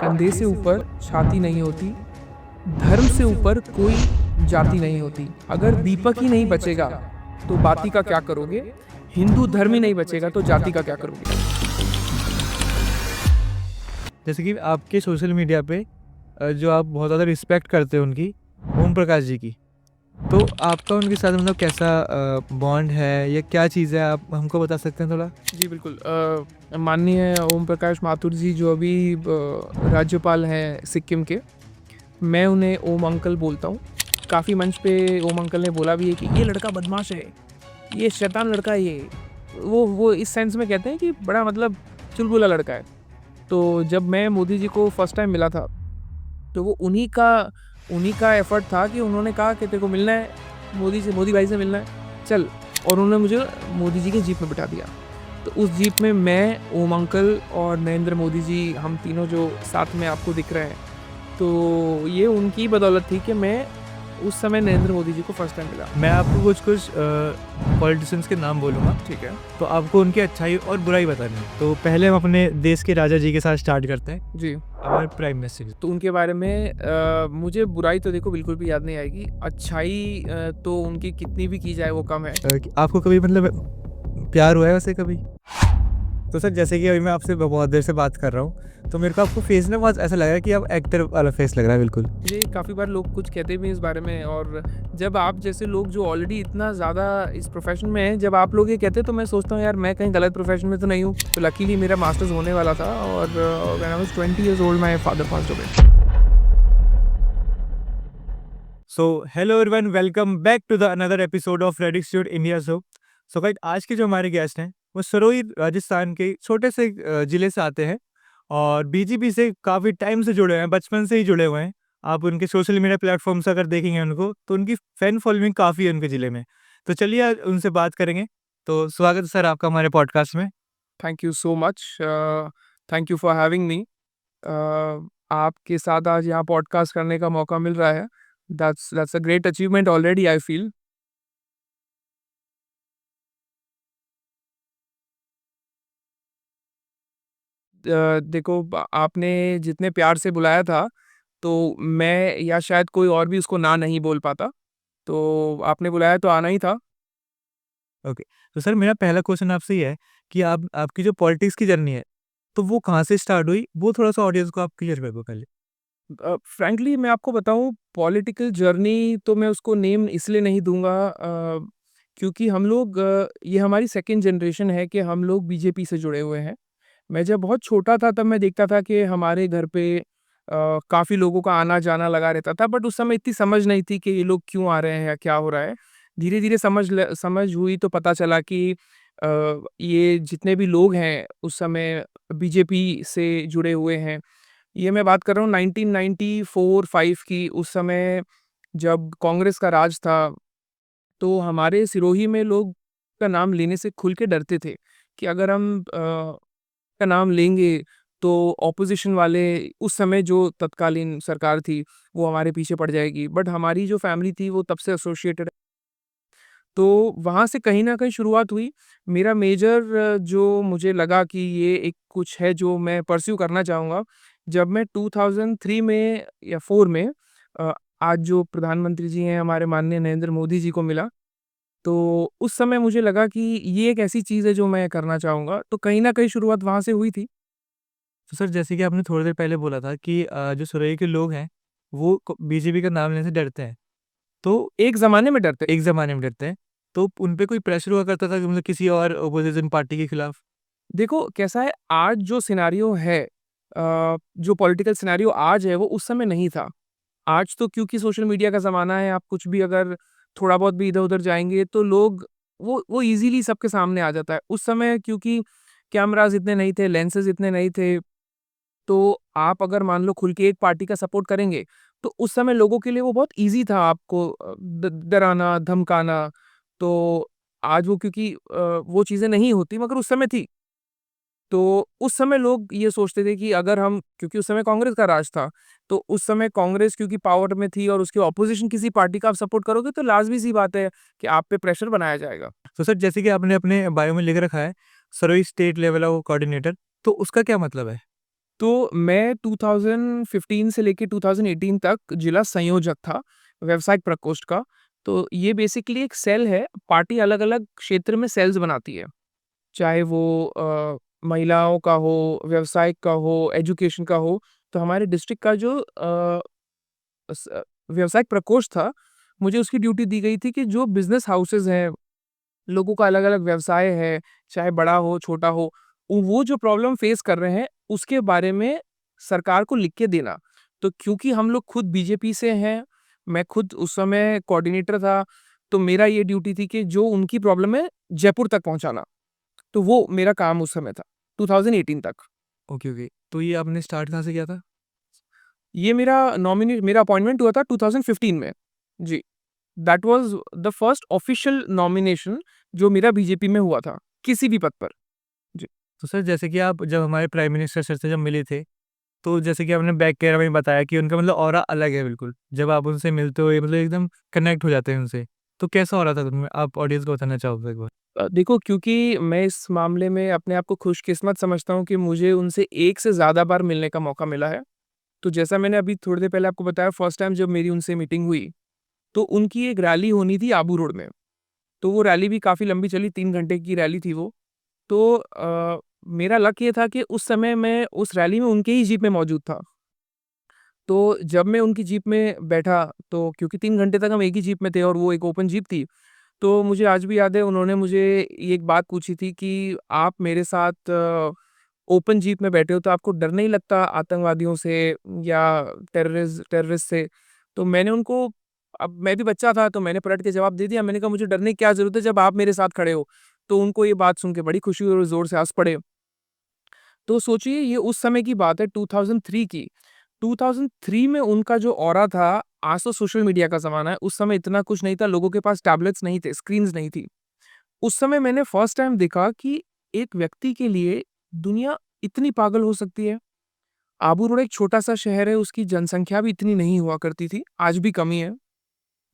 कंधे से ऊपर छाती नहीं होती, धर्म से ऊपर कोई जाति नहीं होती। अगर दीपक ही नहीं बचेगा तो बाती का क्या करोगे? हिंदू धर्म ही नहीं बचेगा तो जाति का क्या करोगे? जैसे कि आपके सोशल मीडिया पे जो आप बहुत ज़्यादा रिस्पेक्ट करते हो उनकी, ओम प्रकाश जी की, तो आपका उनके साथ मतलब कैसा बॉन्ड है या क्या चीज़ है, आप हमको बता सकते हैं थोड़ा? जी बिल्कुल। माननीय ओम प्रकाश माथुर जी जो अभी राज्यपाल हैं सिक्किम के, मैं उन्हें ओम अंकल बोलता हूँ। काफ़ी मंच पे ओम अंकल ने बोला भी है कि ये लड़का बदमाश है, ये शैतान लड़का है ये। वो इस सेंस में कहते हैं कि बड़ा मतलब चुलबुला लड़का है। तो जब मैं मोदी जी को फर्स्ट टाइम मिला था, तो वो उन्हीं का एफर्ट था कि उन्होंने कहा कि तेरे को मिलना है मोदी भाई से मिलना है, चल। और उन्होंने मुझे मोदी जी की जीप में बिठा दिया। तो उस जीप में मैं, ओम अंकल और नरेंद्र मोदी जी, हम तीनों जो साथ में आपको दिख रहे हैं, तो ये उनकी बदौलत थी कि मैं उस समय नरेंद्र मोदी जी को फर्स्ट टाइम मिला। मैं आपको कुछ पॉलिटिशियंस के नाम बोलूँगा, ठीक है तो आपको उनकी अच्छाई और बुराई बतानी है। तो पहले हम अपने देश के राजा जी के साथ स्टार्ट करते हैं, जी। हमारे प्राइम मिनिस्टर जी। तो उनके बारे में मुझे बुराई तो देखो बिल्कुल भी याद नहीं आएगी। अच्छाई तो उनकी कितनी भी की जाए वो कम है। कि आपको कभी मतलब प्यार हुआ है वैसे कभी? तो सर जैसे कि अभी मैं आपसे बहुत देर से बात कर रहा हूँ, तो मेरे को आपको फेस ना बहुत ऐसा लग रहा है कि आप एक्टर वाला फेस लग रहा है बिल्कुल। मुझे काफ़ी बार लोग कुछ कहते भी हैं इस बारे में, और जब आप जैसे लोग जो ऑलरेडी इतना ज़्यादा इस प्रोफेशन में हैं, जब आप लोग ये कहते हैं तो मैं सोचता हूँ यार मैं कहीं गलत प्रोफेशन में तो नहीं हूँ। तो लकीली मेरा मास्टर्स होने वाला था, और when I was 20 years old my father passed away. So hello everyone, welcome back to the another episode of red institute India show. So guys, आज के जो हमारे गेस्ट हैं वो सरोई राजस्थान के छोटे से जिले से आते हैं और बीजेपी से काफ़ी टाइम से जुड़े हुए हैं, बचपन से ही जुड़े हुए हैं। आप उनके सोशल मीडिया प्लेटफॉर्म्स अगर देखेंगे उनको, तो उनकी फैन फॉलोइंग काफ़ी है उनके ज़िले में। तो चलिए आज उनसे बात करेंगे। तो स्वागत है सर आपका हमारे पॉडकास्ट में। Thank you so much. Thank you for having me. आपके साथ आज यहाँ पॉडकास्ट करने का मौका मिल रहा है। That's a great achievement already I feel. देखो, आपने जितने प्यार से बुलाया था, तो मैं या शायद कोई और भी उसको ना नहीं बोल पाता। तो आपने बुलाया तो आना ही था। ओके, तो सर मेरा पहला क्वेश्चन आपसे ये है कि आप आपकी जो पॉलिटिक्स की जर्नी है, तो वो कहाँ से स्टार्ट हुई? वो थोड़ा-सा ऑडियंस को आप क्लियर कर दो पहले। फ्रैंकली मैं आपको बताऊँ, पॉलिटिकल जर्नी तो मैं उसको नेम इसलिए नहीं दूँगा, क्योंकि हम लोग ये हमारी सेकंड जनरेशन है कि हम लोग बीजेपी से जुड़े हुए हैं। मैं जब बहुत छोटा था तब मैं देखता था कि हमारे घर पे काफ़ी लोगों का आना-जाना लगा रहता था, बट उस समय इतनी समझ नहीं थी कि ये लोग क्यों आ रहे हैं या क्या हो रहा है। धीरे-धीरे समझ हुई तो पता चला कि ये जितने भी लोग हैं उस समय बीजेपी से जुड़े हुए हैं। ये मैं बात कर रहा हूँ 1994-5 की। उस समय जब कांग्रेस का राज था, तो हमारे सिरोही में लोग का नाम लेने से खुल के डरते थे कि अगर हम का नाम लेंगे तो ऑपोजिशन वाले, उस समय जो तत्कालीन सरकार थी, वो हमारे पीछे पड़ जाएगी। बट हमारी जो फैमिली थी वो तब से एसोसिएटेड, तो वहाँ से कहीं न कहीं शुरुआत हुई। मेरा मेजर जो मुझे लगा कि ये एक कुछ है जो मैं परस्यू करना चाहूँगा, जब मैं 2003 में या 4 में अ, आज जो प्रधानमंत्री जी हैं हमारे माननीय नरेंद्र मोदी जी को मिला, तो उस समय मुझे लगा कि ये एक ऐसी चीज़ है जो मैं करना चाहूँगा। तो कहीं न कहीं शुरुआत वहाँ से हुई थी। तो सर जैसे कि आपने थोड़ी देर पहले बोला था कि जो सुरई के लोग हैं, वो बीजेपी का नाम लेने से डरते हैं। तो एक ज़माने में डरते। एक ज़माने में डरते हैं, तो उन पे कोई प्रेशर हुआ करता था कि मतलब किसी और अपोज़िशन पार्टी के खिलाफ? देखो कैसा है, आज जो सिनेरियो है, जो पॉलिटिकल सिनेरियो आज है वो उस समय नहीं था। आज तो क्योंकि सोशल मीडिया का ज़माना है, आप कुछ भी अगर थोड़ा बहुत भी इधर-उधर जाएँगे तो लोग वो ईज़िली सबके सामने आ जाता है। उस समय क्योंकि कैमराज़ इतने नहीं थे, लेंसेज़ इतने नहीं थे, तो आप अगर मान लो खुल के एक पार्टी का सपोर्ट करेंगे, तो उस समय लोगों के लिए वो बहुत ईज़ी था आपको ड डराना, धमकाना। तो आज वो क्योंकि वो चीज़ें नहीं होती मगर उस समय थी। तो उस समय लोग ये सोचते थे कि अगर हम, क्योंकि उस समय कांग्रेस का राज था, तो उस समय कांग्रेस क्योंकि पावर में थी और उसके ऑपोज़िशन किसी पार्टी का आप सपोर्ट करोगे तो लाज़मी-सी बात है कि आप पे प्रेशर बनाया जाएगा। तो सर जैसे कि आपने अपने बायो में लिख रखा है, सरोई स्टेट लेवल ऑफ कोऑर्डिनेटर, तो उसका क्या मतलब है? तो मैं 2015 से लेके 2018 तक जिला संयोजक था, व्यावसायिक प्रकोष्ठ का। तो ये बेसिकली एक सेल है, पार्टी अलग-अलग क्षेत्र में सेल्स बनाती है। चाहे वो महिलाओं का हो, व्यवसायिक का हो, एजुकेशन का हो। तो हमारे डिस्ट्रिक्ट का जो व्यावसायिक प्रकोष्ठ था, मुझे उसकी ड्यूटी दी गई थी कि जो बिज़नेस हाउसेज़ हैं, लोगों का अलग-अलग व्यवसाय है, चाहे बड़ा हो, छोटा हो, वो जो प्रॉब्लम फेस कर रहे हैं, उसके बारे में सरकार को लिख के देना। तो क्योंकि हम लोग खुद बीजेपी से हैं, मैं खुद उस समय कोऑर्डिनेटर था, तो मेरा ये ड्यूटी थी कि जो उनकी प्रॉब्लम है, जयपुर तक पहुँचाना। तो वो मेरा काम उस समय था, 2018 तक। Okay, okay. तो ये आपने स्टार्ट कहाँ से किया था? ये मेरा अपॉइंटमेंट हुआ था 2015 में। जी, that was the first official nomination जो मेरा बीजेपी में हुआ था, किसी भी पद पर। जी। तो सर जैसे कि आप जब हमारे प्राइम मिनिस्टर सर से जब मिले थे, तो जैसे कि आपने बैक कैमरा में बताया कि उनका मतलब ऑरा अलग है बिल्कुल। जब आप उनसे मिलते हो मतलब एकदम कनेक्ट हो जाते हैं उनसे। तो कैसा ऑरा था उनमें? आप ऑडियंस को बताना चाहोगे एक बार? देखो क्योंकि मैं इस मामले में अपने आप को खुशकिस्मत समझता हूँ कि मुझे उनसे एक से ज़्यादा बार मिलने का मौका मिला है। तो जैसा मैंने अभी थोड़ी देर पहले आपको बताया फर्स्ट टाइम जब मेरी उनसे मीटिंग हुई, तो उनकी एक रैली होनी थी आबू रोड में। तो वो रैली भी काफ़ी लंबी चली, 3 घंटे की रैली थी वो। तो मेरा लक ये था कि उस समय मैं उस रैली में उनके ही जीप में मौजूद था। तो जब मैं उनकी जीप में बैठा, तो क्योंकि 3 घंटे तक हम एक ही जीप में थे और वो एक ओपन जीप थी, तो मुझे आज भी याद है उन्होंने मुझे ये एक बात पूछी थी कि आप मेरे साथ ओपन जीप में बैठे हो तो आपको डर नहीं लगता आतंकवादियों से या टेररिस्ट से? तो मैंने उनको अब मैं भी बच्चा था तो मैंने पलट के जवाब दे दिया, मैंने कहा मुझे डरने की क्या ज़रूरत है जब आप मेरे साथ खड़े हो। तो उनको ये बात सुन के बड़ी खुशी हुई और ज़ोर से हँस पड़े। तो सोचिए ये उस समय की बात है 2003 की। 2003 में उनका जो ऑरा था, आज तो सोशल मीडिया का ज़माना है, उस समय इतना कुछ नहीं था, लोगों के पास टैबलेट्स नहीं थे, स्क्रीन्स नहीं थी। उस समय मैंने फर्स्ट टाइम देखा कि एक व्यक्ति के लिए दुनिया इतनी पागल हो सकती है। आबू रोड एक छोटा-सा शहर है, उसकी जनसंख्या भी इतनी नहीं हुआ करती थी, आज भी कमी है।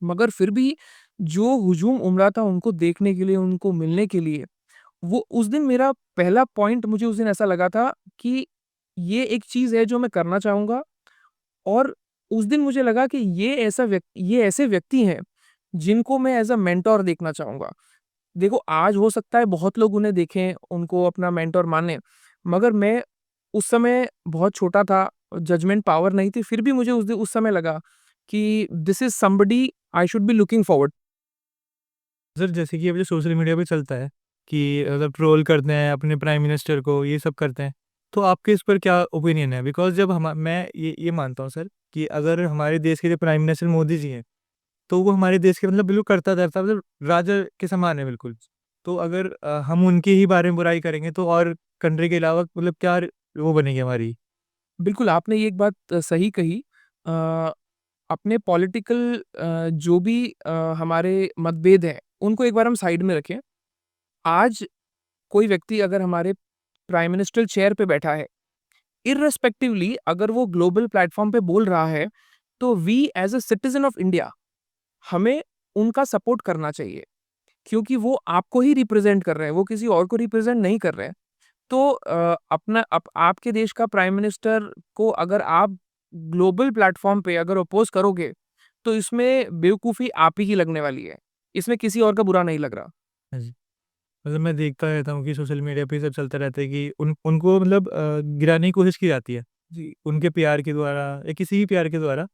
मगर फिर भी जो हुजूम उमड़ा था उनको देखने के लिए, उनको मिलने के लिए, वो उस दिन मेरा पहला पॉइंट मुझे उस दिन ऐसा लगा था कि ये एक चीज़ है जो मैं करना चाहूँगा और उस दिन मुझे लगा कि ये ऐसे व्यक्ति हैं, जिनको मैं एज़ अ मेंटर देखना चाहूँगा। देखो आज हो सकता है बहुत लोग उन्हें देखें, उनको अपना मेंटर मानें, मगर मैं उस समय बहुत छोटा था, जजमेंट पावर नहीं थी, फिर भी मुझे उस समय लगा कि this is somebody I should be looking forward. Sir जैसे कि अभी जो सोशल मीडिया पे चलता है कि मतलब ट्रोल करते हैं अपने प्राइम मिनिस्टर को, ये सब करते हैं। तो आपके इस पर क्या ओपिनियन है? बिकॉज़ जब हम मैं ये मानता हूँ सर कि अगर हमारे देश के जो प्राइम मिनिस्टर मोदी जी हैं, तो वो हमारे देश के मतलब बिल्कुल करता-धरता मतलब राजा के समान है बिल्कुल। तो अगर हम उनके ही बारे में बुराई करेंगे तो और कंट्री के अलावा मतलब क्या वो बनेगी हमारी? बिल्कुल, आपने ये एक बात सही कही। अ, अपने पॉलिटिकल जो भी हमारे मतभेद हैं, उनको एक बार हम साइड में रखें। आज कोई व्यक्ति अगर हमारे प्राइम मिनिस्टर चेयर पे बैठा है, इर्रेस्पेक्टिवली अगर वो ग्लोबल प्लेटफ़ॉर्म पे बोल रहा है, तो we as a citizen of India, हमें उनका सपोर्ट करना चाहिए। क्योंकि वो आपको ही रिप्रेज़ेंट कर रहे हैं, वो किसी और को रिप्रेज़ेंट नहीं कर रहे हैं। तो आपके देश का प्राइम मिनिस्टर को अगर आप ग्लोबल प्लेटफ़ॉर्म पे अगर अपोज़ करोगे, तो इसमें बेवकूफ़ी आप ही की लगने वाली है। इसमें किसी और का बुरा नहीं लग रहा। हाँ जी। मतलब मैं देखता रहता हूँ कि सोशल मीडिया पे ये सब चलता रहता है कि उनको मतलब गिराने की कोशिश की जाती है, जी। उनके प्यार के द्वारा या किसी भी प्यार के द्वारा।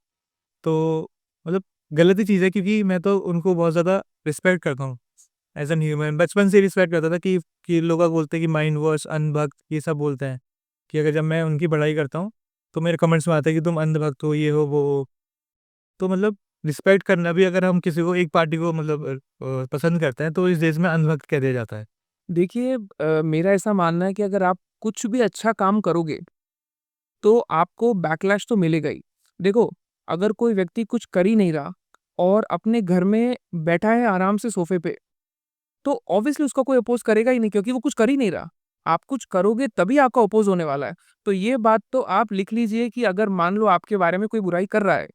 तो मतलब गलत ही चीज़ है क्योंकि मैं तो उनको बहुत ज़्यादा रिस्पेक्ट करता हूँ एज़ एन ह्यूमन। बचपन से रिस्पेक्ट करता था कि लोग बोलते हैं कि माइंड वॉश, अंधभक्त ये सब बोलते हैं कि अगर जब मैं उनकी बड़ाई करता हूँ, तो मेरे कमेंट्स में आता है कि तुम अंधभक्त हो, ये हो, वो हो। तो मतलब रिस्पेक्ट करना भी अगर हम किसी को एक पार्टी को मतलब पसंद करते हैं, तो इस देश में अंधभक्त कह दिया जाता है। देखिए मेरा ऐसा मानना है कि अगर आप कुछ भी अच्छा काम करोगे, तो आपको बैकलैश तो मिलेगा ही। देखो, अगर कोई व्यक्ति कुछ कर ही नहीं रहा और अपने घर में बैठा है आराम से सोफ़े पे, तो ऑब्वियसली उसका कोई अपोज़ करेगा ही नहीं क्योंकि वो कुछ कर ही नहीं रहा। आप कुछ करोगे तभी आपका अपोज़ होने वाला है। तो ये बात तो आप लिख लीजिए कि अगर मान लो आपके बारे में कोई बुराई कर रहा है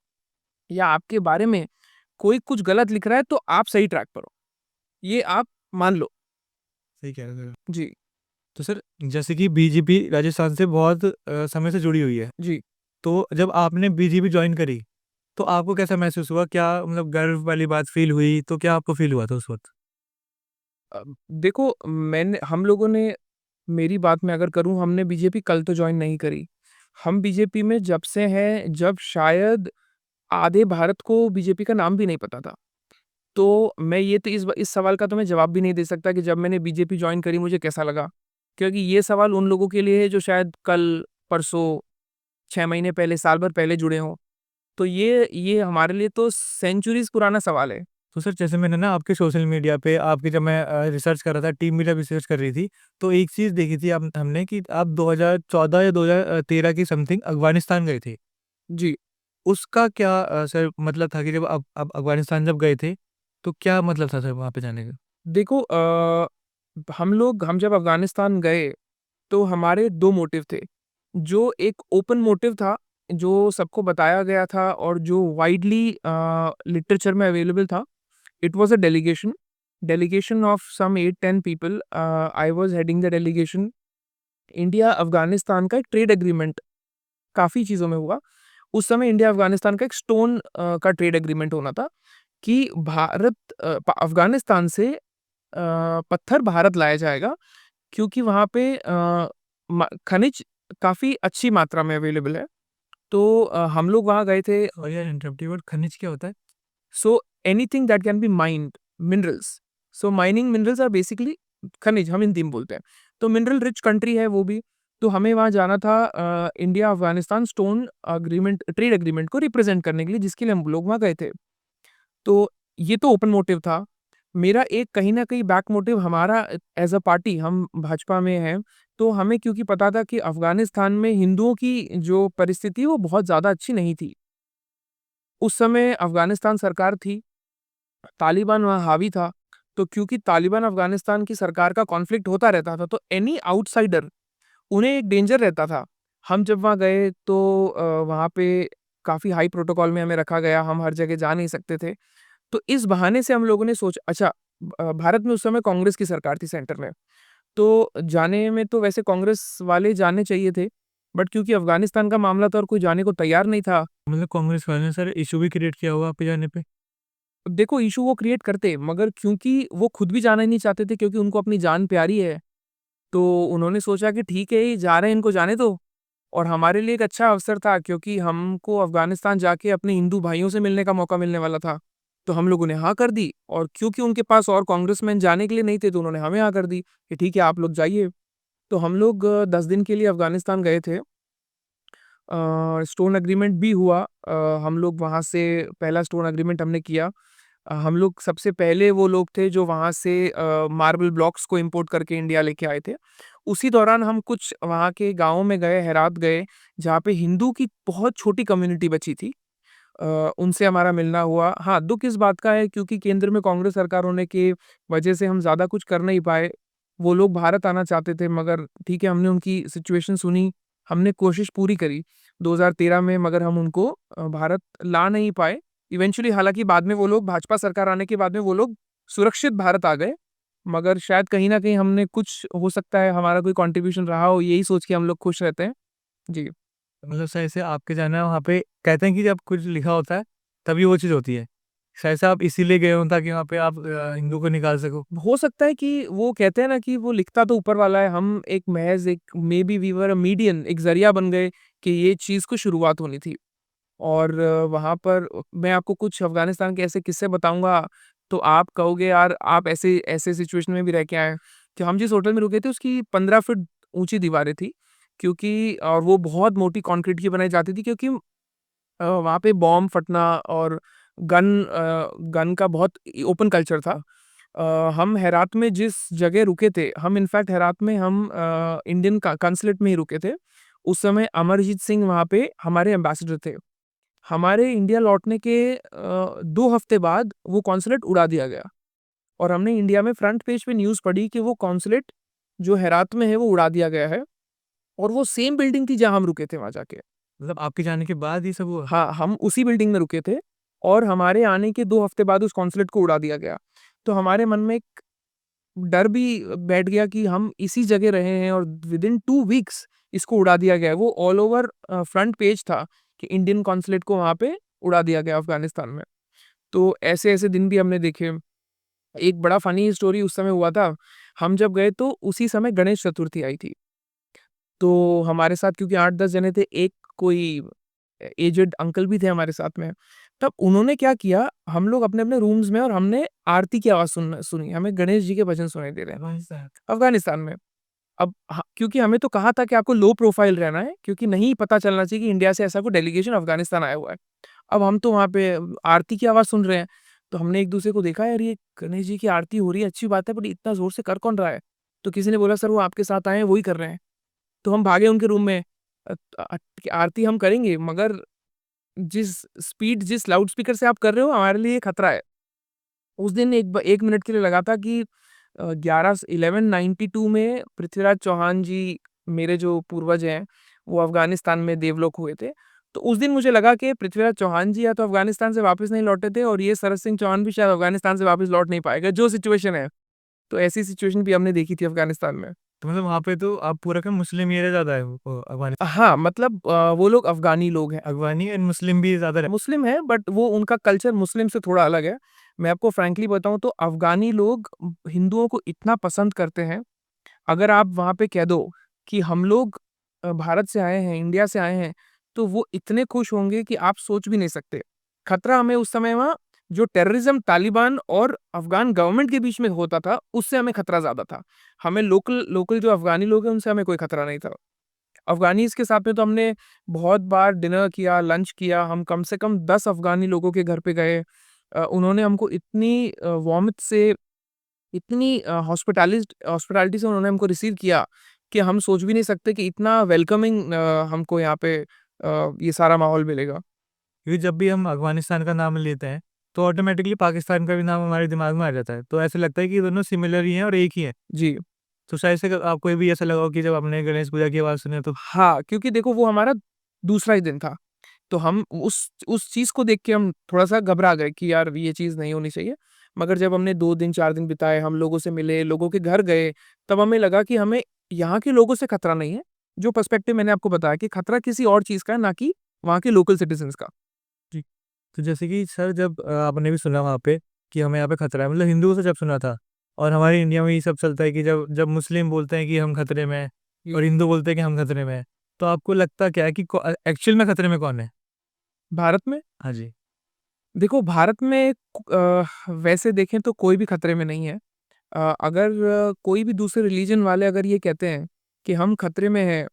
या आपके बारे में कोई कुछ गलत लिख रहा है तो आप सही ट्रैक पर हो। ये आप मान लो। सही कह रहे हो सर। जी। तो सर जैसे कि बीजेपी राजस्थान से बहुत समय से जुड़ी हुई है, जी। तो जब आपने बीजेपी जॉइन करी, तो आपको कैसा महसूस हुआ? क्या मतलब गर्व वाली बात फ़ील हुई? तो क्या आपको फ़ील हुआ था उस वक़्त? देखो हम लोगों ने मेरी बात मैं अगर करूँ हमने बीजेपी कल तो जॉइन नहीं करी। हम बीजेपी में जब से हैं जब शायद आधे भारत को बीजेपी का नाम भी नहीं पता था। तो मैं ये तो इस सवाल का तो मैं जवाब भी नहीं दे सकता कि जब मैंने बीजेपी जॉइन करी मुझे कैसा लगा? क्योंकि ये सवाल उन लोगों के लिए है जो शायद कल, परसों, 6 महीने पहले, साल भर पहले जुड़े हों। तो ये हमारे लिए तो सेंचुरीज़ पुराना सवाल है। तो सर जैसे मैंने ना आपके सोशल मीडिया पे आपकी जब मैं रिसर्च कर रहा था, टीम भी जब रिसर्च कर रही थी, तो एक चीज़ देखी थी हमने कि आप 2014 या 2013 की समथिंग अफ़गानिस्तान गए थे। जी। उसका क्या सर मतलब था कि जब आप अफ़गानिस्तान जब गए थे, तो क्या मतलब था सर वहाँ पे जाने का? देखो हम जब अफ़गानिस्तान गए तो हमारे 2 मोटिव थे। जो एक ओपन मोटिव था, जो सबको बताया गया था और जो वाइडली लिटरेचर में अवेलेबल था, it was a delegation. Delegation of some 8-10 people I was heading the delegation. India Afghanistan का एक ट्रेड एग्रीमेंट काफ़ी चीज़ों में हुआ। उस समय इंडिया अफ़गानिस्तान का एक स्टोन का ट्रेड एग्रीमेंट होना था कि भारत अफ़गानिस्तान से पत्थर भारत लाया जाएगा क्योंकि वहाँ पे खनिज काफ़ी अच्छी मात्रा में अवेलेबल है। तो हम लोग वहाँ गए थे। सॉरी यार इंटरप्ट यू बट खनिज क्या होता है? So anything that can be mined, minerals. So mining minerals are basically खनिज, हम हिंदी में बोलते हैं। तो मिनरल रिच कंट्री है वो भी। तो हमें वहाँ जाना था India Afghanistan stone agreement trade agreement को रिप्रेज़ेंट करने के लिए जिसके लिए हम लोग वहाँ गए थे। तो ये तो ओपन मोटिव था। मेरा एक कहीं न कहीं बैक मोटिव हमारा एज़ अ पार्टी हम भाजपा में हैं, तो हमें क्योंकि पता था कि अफ़गानिस्तान में हिंदुओं की जो परिस्थिति है वो बहुत ज़्यादा अच्छी नहीं थी। उस समय अफ़गानिस्तान सरकार थी, तालिबान वहाँ हावी था, तो क्योंकि तालिबान अफ़गानिस्तान की सरकार का कॉन्फ्लिक्ट होता रहता था, तो एनी आउटसाइडर उन्हें एक डेंजर रहता था। हम जब वहाँ गए तो वहाँ पे काफ़ी हाई प्रोटोकॉल में हमें रखा गया, हम हर जगह जा नहीं सकते थे। तो इस बहाने से हम लोगों ने अच्छा भारत में उस समय कांग्रेस की सरकार थी सेंटर में, तो जाने में तो वैसे कांग्रेस वाले जाने चाहिए थे, बट क्योंकि अफ़गानिस्तान का मामला था और कोई जाने को तैयार नहीं था। मतलब कांग्रेस वाले ने सर इश्यू भी क्रिएट किया होगा आपके जाने पे? देखो इश्यू वो क्रिएट करते, मगर क्योंकि वो खुद भी जाना ही नहीं चाहते थे क्योंकि उनको अपनी जान प्यारी है, तो उन्होंने सोचा कि ठीक है, ये जा रहे हैं इनको जाने दो। और हमारे लिए एक अच्छा अवसर था क्योंकि हमको अफ़गानिस्तान जाके अपने हिंदू भाइयों से मिलने का मौका मिलने वाला था। तो हम लोगों ने हाँ कर दी और क्योंकि उनके पास और कांग्रेसमैन जाने के लिए नहीं थे, तो उन्होंने हमें हाँ कर दी कि ठीक है, आप लोग जाइए। तो हम लोग 10 दिन के लिए अफ़गानिस्तान गए थे। स्टोन एग्रीमेंट भी हुआ। हम लोग वहाँ से पहला स्टोन एग्रीमेंट हमने किया। हम लोग सबसे पहले वो लोग थे जो वहाँ से मार्बल ब्लॉक्स को इम्पोर्ट करके इंडिया लेके आए थे। उसी दौरान हम कुछ वहाँ के गाँव में गए, हेरात गए, जहाँ पे हिंदू की बहुत छोटी कम्युनिटी बची थी। उनसे हमारा मिलना हुआ। हाँ, दुःख इस बात का है क्योंकि केंद्र में कांग्रेस सरकार होने की वजह से हम ज़्यादा कुछ कर नहीं पाए। वो लोग भारत आना चाहते थे मगर ठीक है, हमने उनकी सिचुएशन सुनी, हमने कोशिश पूरी करी 2013 में मगर हम उनको भारत ला नहीं पाए। इवेंचुअली हालाँकि बाद में वो लोग भाजपा सरकार आने के बाद में वो लोग सुरक्षित भारत आ गए। मगर शायद कहीं न कहीं हमने कुछ हो सकता है हमारा कोई कंट्रीब्यूशन रहा हो, यही सोच के हम लोग खुश रहते हैं। जी। मतलब शायद से आपके जाना वहाँ पे कहते हैं कि जब कुछ लिखा होता है, तभी वो चीज़ होती है। शायद से आप इसीलिए गए हो ताकि वहाँ पे आप हिंदू को निकाल सको। हो सकता है कि वो कहते हैं ना कि वो लिखता तो ऊपर वाला है, हम एक महज़ एक maybe we were a median, एक ज़रिया बन गए कि ये चीज़ को शुरुआत होनी थी। और वहाँ पर मैं आपको कुछ अफ़गानिस्तान के ऐसे किस्से बताऊँगा, तो आप कहोगे यार आप ऐसे ऐसे सिचुएशन में भी रह के आए हैं। कि हम जिस होटल में रुके थे उसकी 15 फीट ऊँची दीवारें थी, क्योंकि और वो बहुत मोटी कंक्रीट की बनाई जाती थी क्योंकि वहाँ पे बॉम्ब फटना और गन का बहुत ओपन कल्चर था। हम हेरात में जिस जगह रुके थे, हम इनफैक्ट हेरात में हम इंडियन कॉन्सुलेट में ही रुके थे। उस समय अमरजीत सिंह वहाँ पे हमारे एम्बेसडर थे। हमारे इंडिया लौटने के 2 हफ्ते बाद वो कॉन्सुलेट उड़ा दिया गया और हमने इंडिया में फ्रंट पेज पे न्यूज़ पढ़ी कि वो कॉन्सुलेट जो हेरात में है वो उड़ा दिया गया है और वो सेम बिल्डिंग थी जहाँ हम रुके थे वहाँ जाके। मतलब आपके जाने के बाद ये सब हुआ? हाँ, हम उसी बिल्डिंग में रुके थे और हमारे आने के 2 हफ्ते बाद उस कॉन्सुलेट को उड़ा दिया गया। तो हमारे मन में एक डर भी बैठ गया कि हम इसी जगह रहे हैं और विदिन 2 वीक्स इसको उड़ा दिया गया है। वो ऑल ओवर फ्रंट पेज था कि इंडियन कॉन्सुलेट को वहाँ पे उड़ा दिया गया अफ़गानिस्तान में। तो ऐसे-ऐसे दिन भी हमने देखे। एक बड़ा फ़नी स्टोरी उस समय हुआ था, हम जब गए तो उसी समय गणेश चतुर्थी आई थी। तो हमारे साथ क्योंकि 8-10 जने थे, एक कोई एजेड अंकल भी थे हमारे साथ में। तब उन्होंने क्या किया, हम लोग अपने-अपने रूम्स में और हमने आरती की आवाज़ सुनी। हमें गणेश जी के भजन सुनाई दे रहे हैं। अफ़गानिस्तान में। अब क्योंकि हमें तो कहा था कि आपको लो प्रोफ़ाइल रहना है, क्योंकि नहीं पता चलना चाहिए कि इंडिया से ऐसा कोई डेलीगेशन अफ़गानिस्तान आया हुआ है। अब हम तो वहाँ पे आरती की आवाज़ सुन रहे हैं, तो हमने एक-दूसरे को देखा, यार ये गणेश जी की आरती हो रही है, अच्छी बात है, बट इतना ज़ोर से कर कौन रहा है? तो किसी ने बोला, सर वो आपके साथ आए हैं, वो ही कर रहे हैं। तो हम भागे उनके रूम में। अ, कि आरती हम करेंगे, मगर जिस स्पीड, जिस लाउड स्पीकर से आप कर रहे हो, हमारे लिए खतरा है। उस दिन 1 मिनट के लिए लगा था कि 1192 में पृथ्वीराज चौहान जी, मेरे जो पूर्वज हैं, वो अफ़गानिस्तान में देवलोक हुए थे। तो उस दिन मुझे लगा कि पृथ्वीराज चौहान जी या तो अफ़गानिस्तान से वापस नहीं लौटे थे, और ये शरद सिंह चौहान भी शायद अफ़गानिस्तान से वापस लौट नहीं पाएगा, जो सिचुएशन है। तो ऐसी सिचुएशन भी हमने देखी थी अफ़गानिस्तान में। तो मतलब वहाँ पे तो आप पूरा का मुस्लिम एरिया ज़्यादा है वो अफ़गानिस्तान हाँ, मतलब वो लोग अफ़गानी लोग हैं। अफ़गानी एंड मुस्लिम भी ज़्यादा रह मुस्लिम है, बट वो उनका कल्चर मुस्लिम से थोड़ा अलग है। मैं आपको फ्रैंकली बताऊँ तो अफ़गानी लोग हिंदुओं को इतना पसंद करते हैं, अगर आप वहाँ पे कह दो कि हम लोग भारत से आए हैं, इंडिया से आए हैं, तो वो इतने खुश होंगे कि आप सोच भी नहीं सकते। खतरा हमें उस समय वहाँ जो टेररिज़्म तालिबान और अफ़गान गवर्नमेंट के बीच में होता था, उससे हमें खतरा ज़्यादा था। हमें लोकल लोकल जो अफ़गानी लोग हैं, उनसे हमें कोई खतरा नहीं था। अफ़गानीज़ के साथ में तो हमने बहुत बार डिनर किया, लंच किया, हम कम से कम 10 अफ़गानी लोगों के घर पे गए। उन्होंने हमको इतनी वार्मथ से, इतनी हॉस्पिटैलिटी से उन्होंने हमको रिसीव किया कि हम सोच भी नहीं सकते कि इतना वेलकमिंग हमको यहाँ पे ये सारा माहौल मिलेगा। क्योंकि जब भी हम अफ़गानिस्तान का नाम लेते हैं, तो ऑटोमैटिकली पाकिस्तान का भी नाम हमारे दिमाग में आ जाता है। तो ऐसा लगता है कि ये दोनों सिमिलर ही हैं और एक ही हैं। जी। तो शायद से आपको भी ऐसा लगा हो कि जब आपने गणेश पूजा की आवाज़ सुनी तो हाँ, क्योंकि देखो वो हमारा दूसरा ही दिन था। तो हम उस चीज़ को देख के हम थोड़ा-सा घबरा गए कि यार ये चीज़ नहीं होनी चाहिए। मगर जब हमने 2 दिन 4 दिन बिताए, हम लोगों से मिले, लोगों के घर गए, तब हमें लगा कि हमें यहाँ के लोगों से खतरा नहीं है। जो पर्सपेक्टिव मैंने आपको बताया कि खतरा किसी और चीज़ का है, ना कि वहाँ के लोकल सिटिज़न्स का। जी। तो जैसे कि सर जब आपने भी सुना वहाँ पे कि हमें यहाँ पे खतरा है, मतलब हिंदुओं से जब सुना था और हमारे इंडिया में ये सब चलता है कि जब जब मुस्लिम बोलते हैं कि हम खतरे में हैं और जी। हिंदू बोलते हैं कि हम खतरे में हैं, तो आपको लगता क्या है कि एक्चुअल में खतरे में कौन है? भारत में हाँ जी। देखो, भारत में वैसे देखें तो कोई भी खतरे में नहीं है। अगर कोई भी दूसरे रिलीजन वाले अगर ये कहते हैं कि हम खतरे में हैं,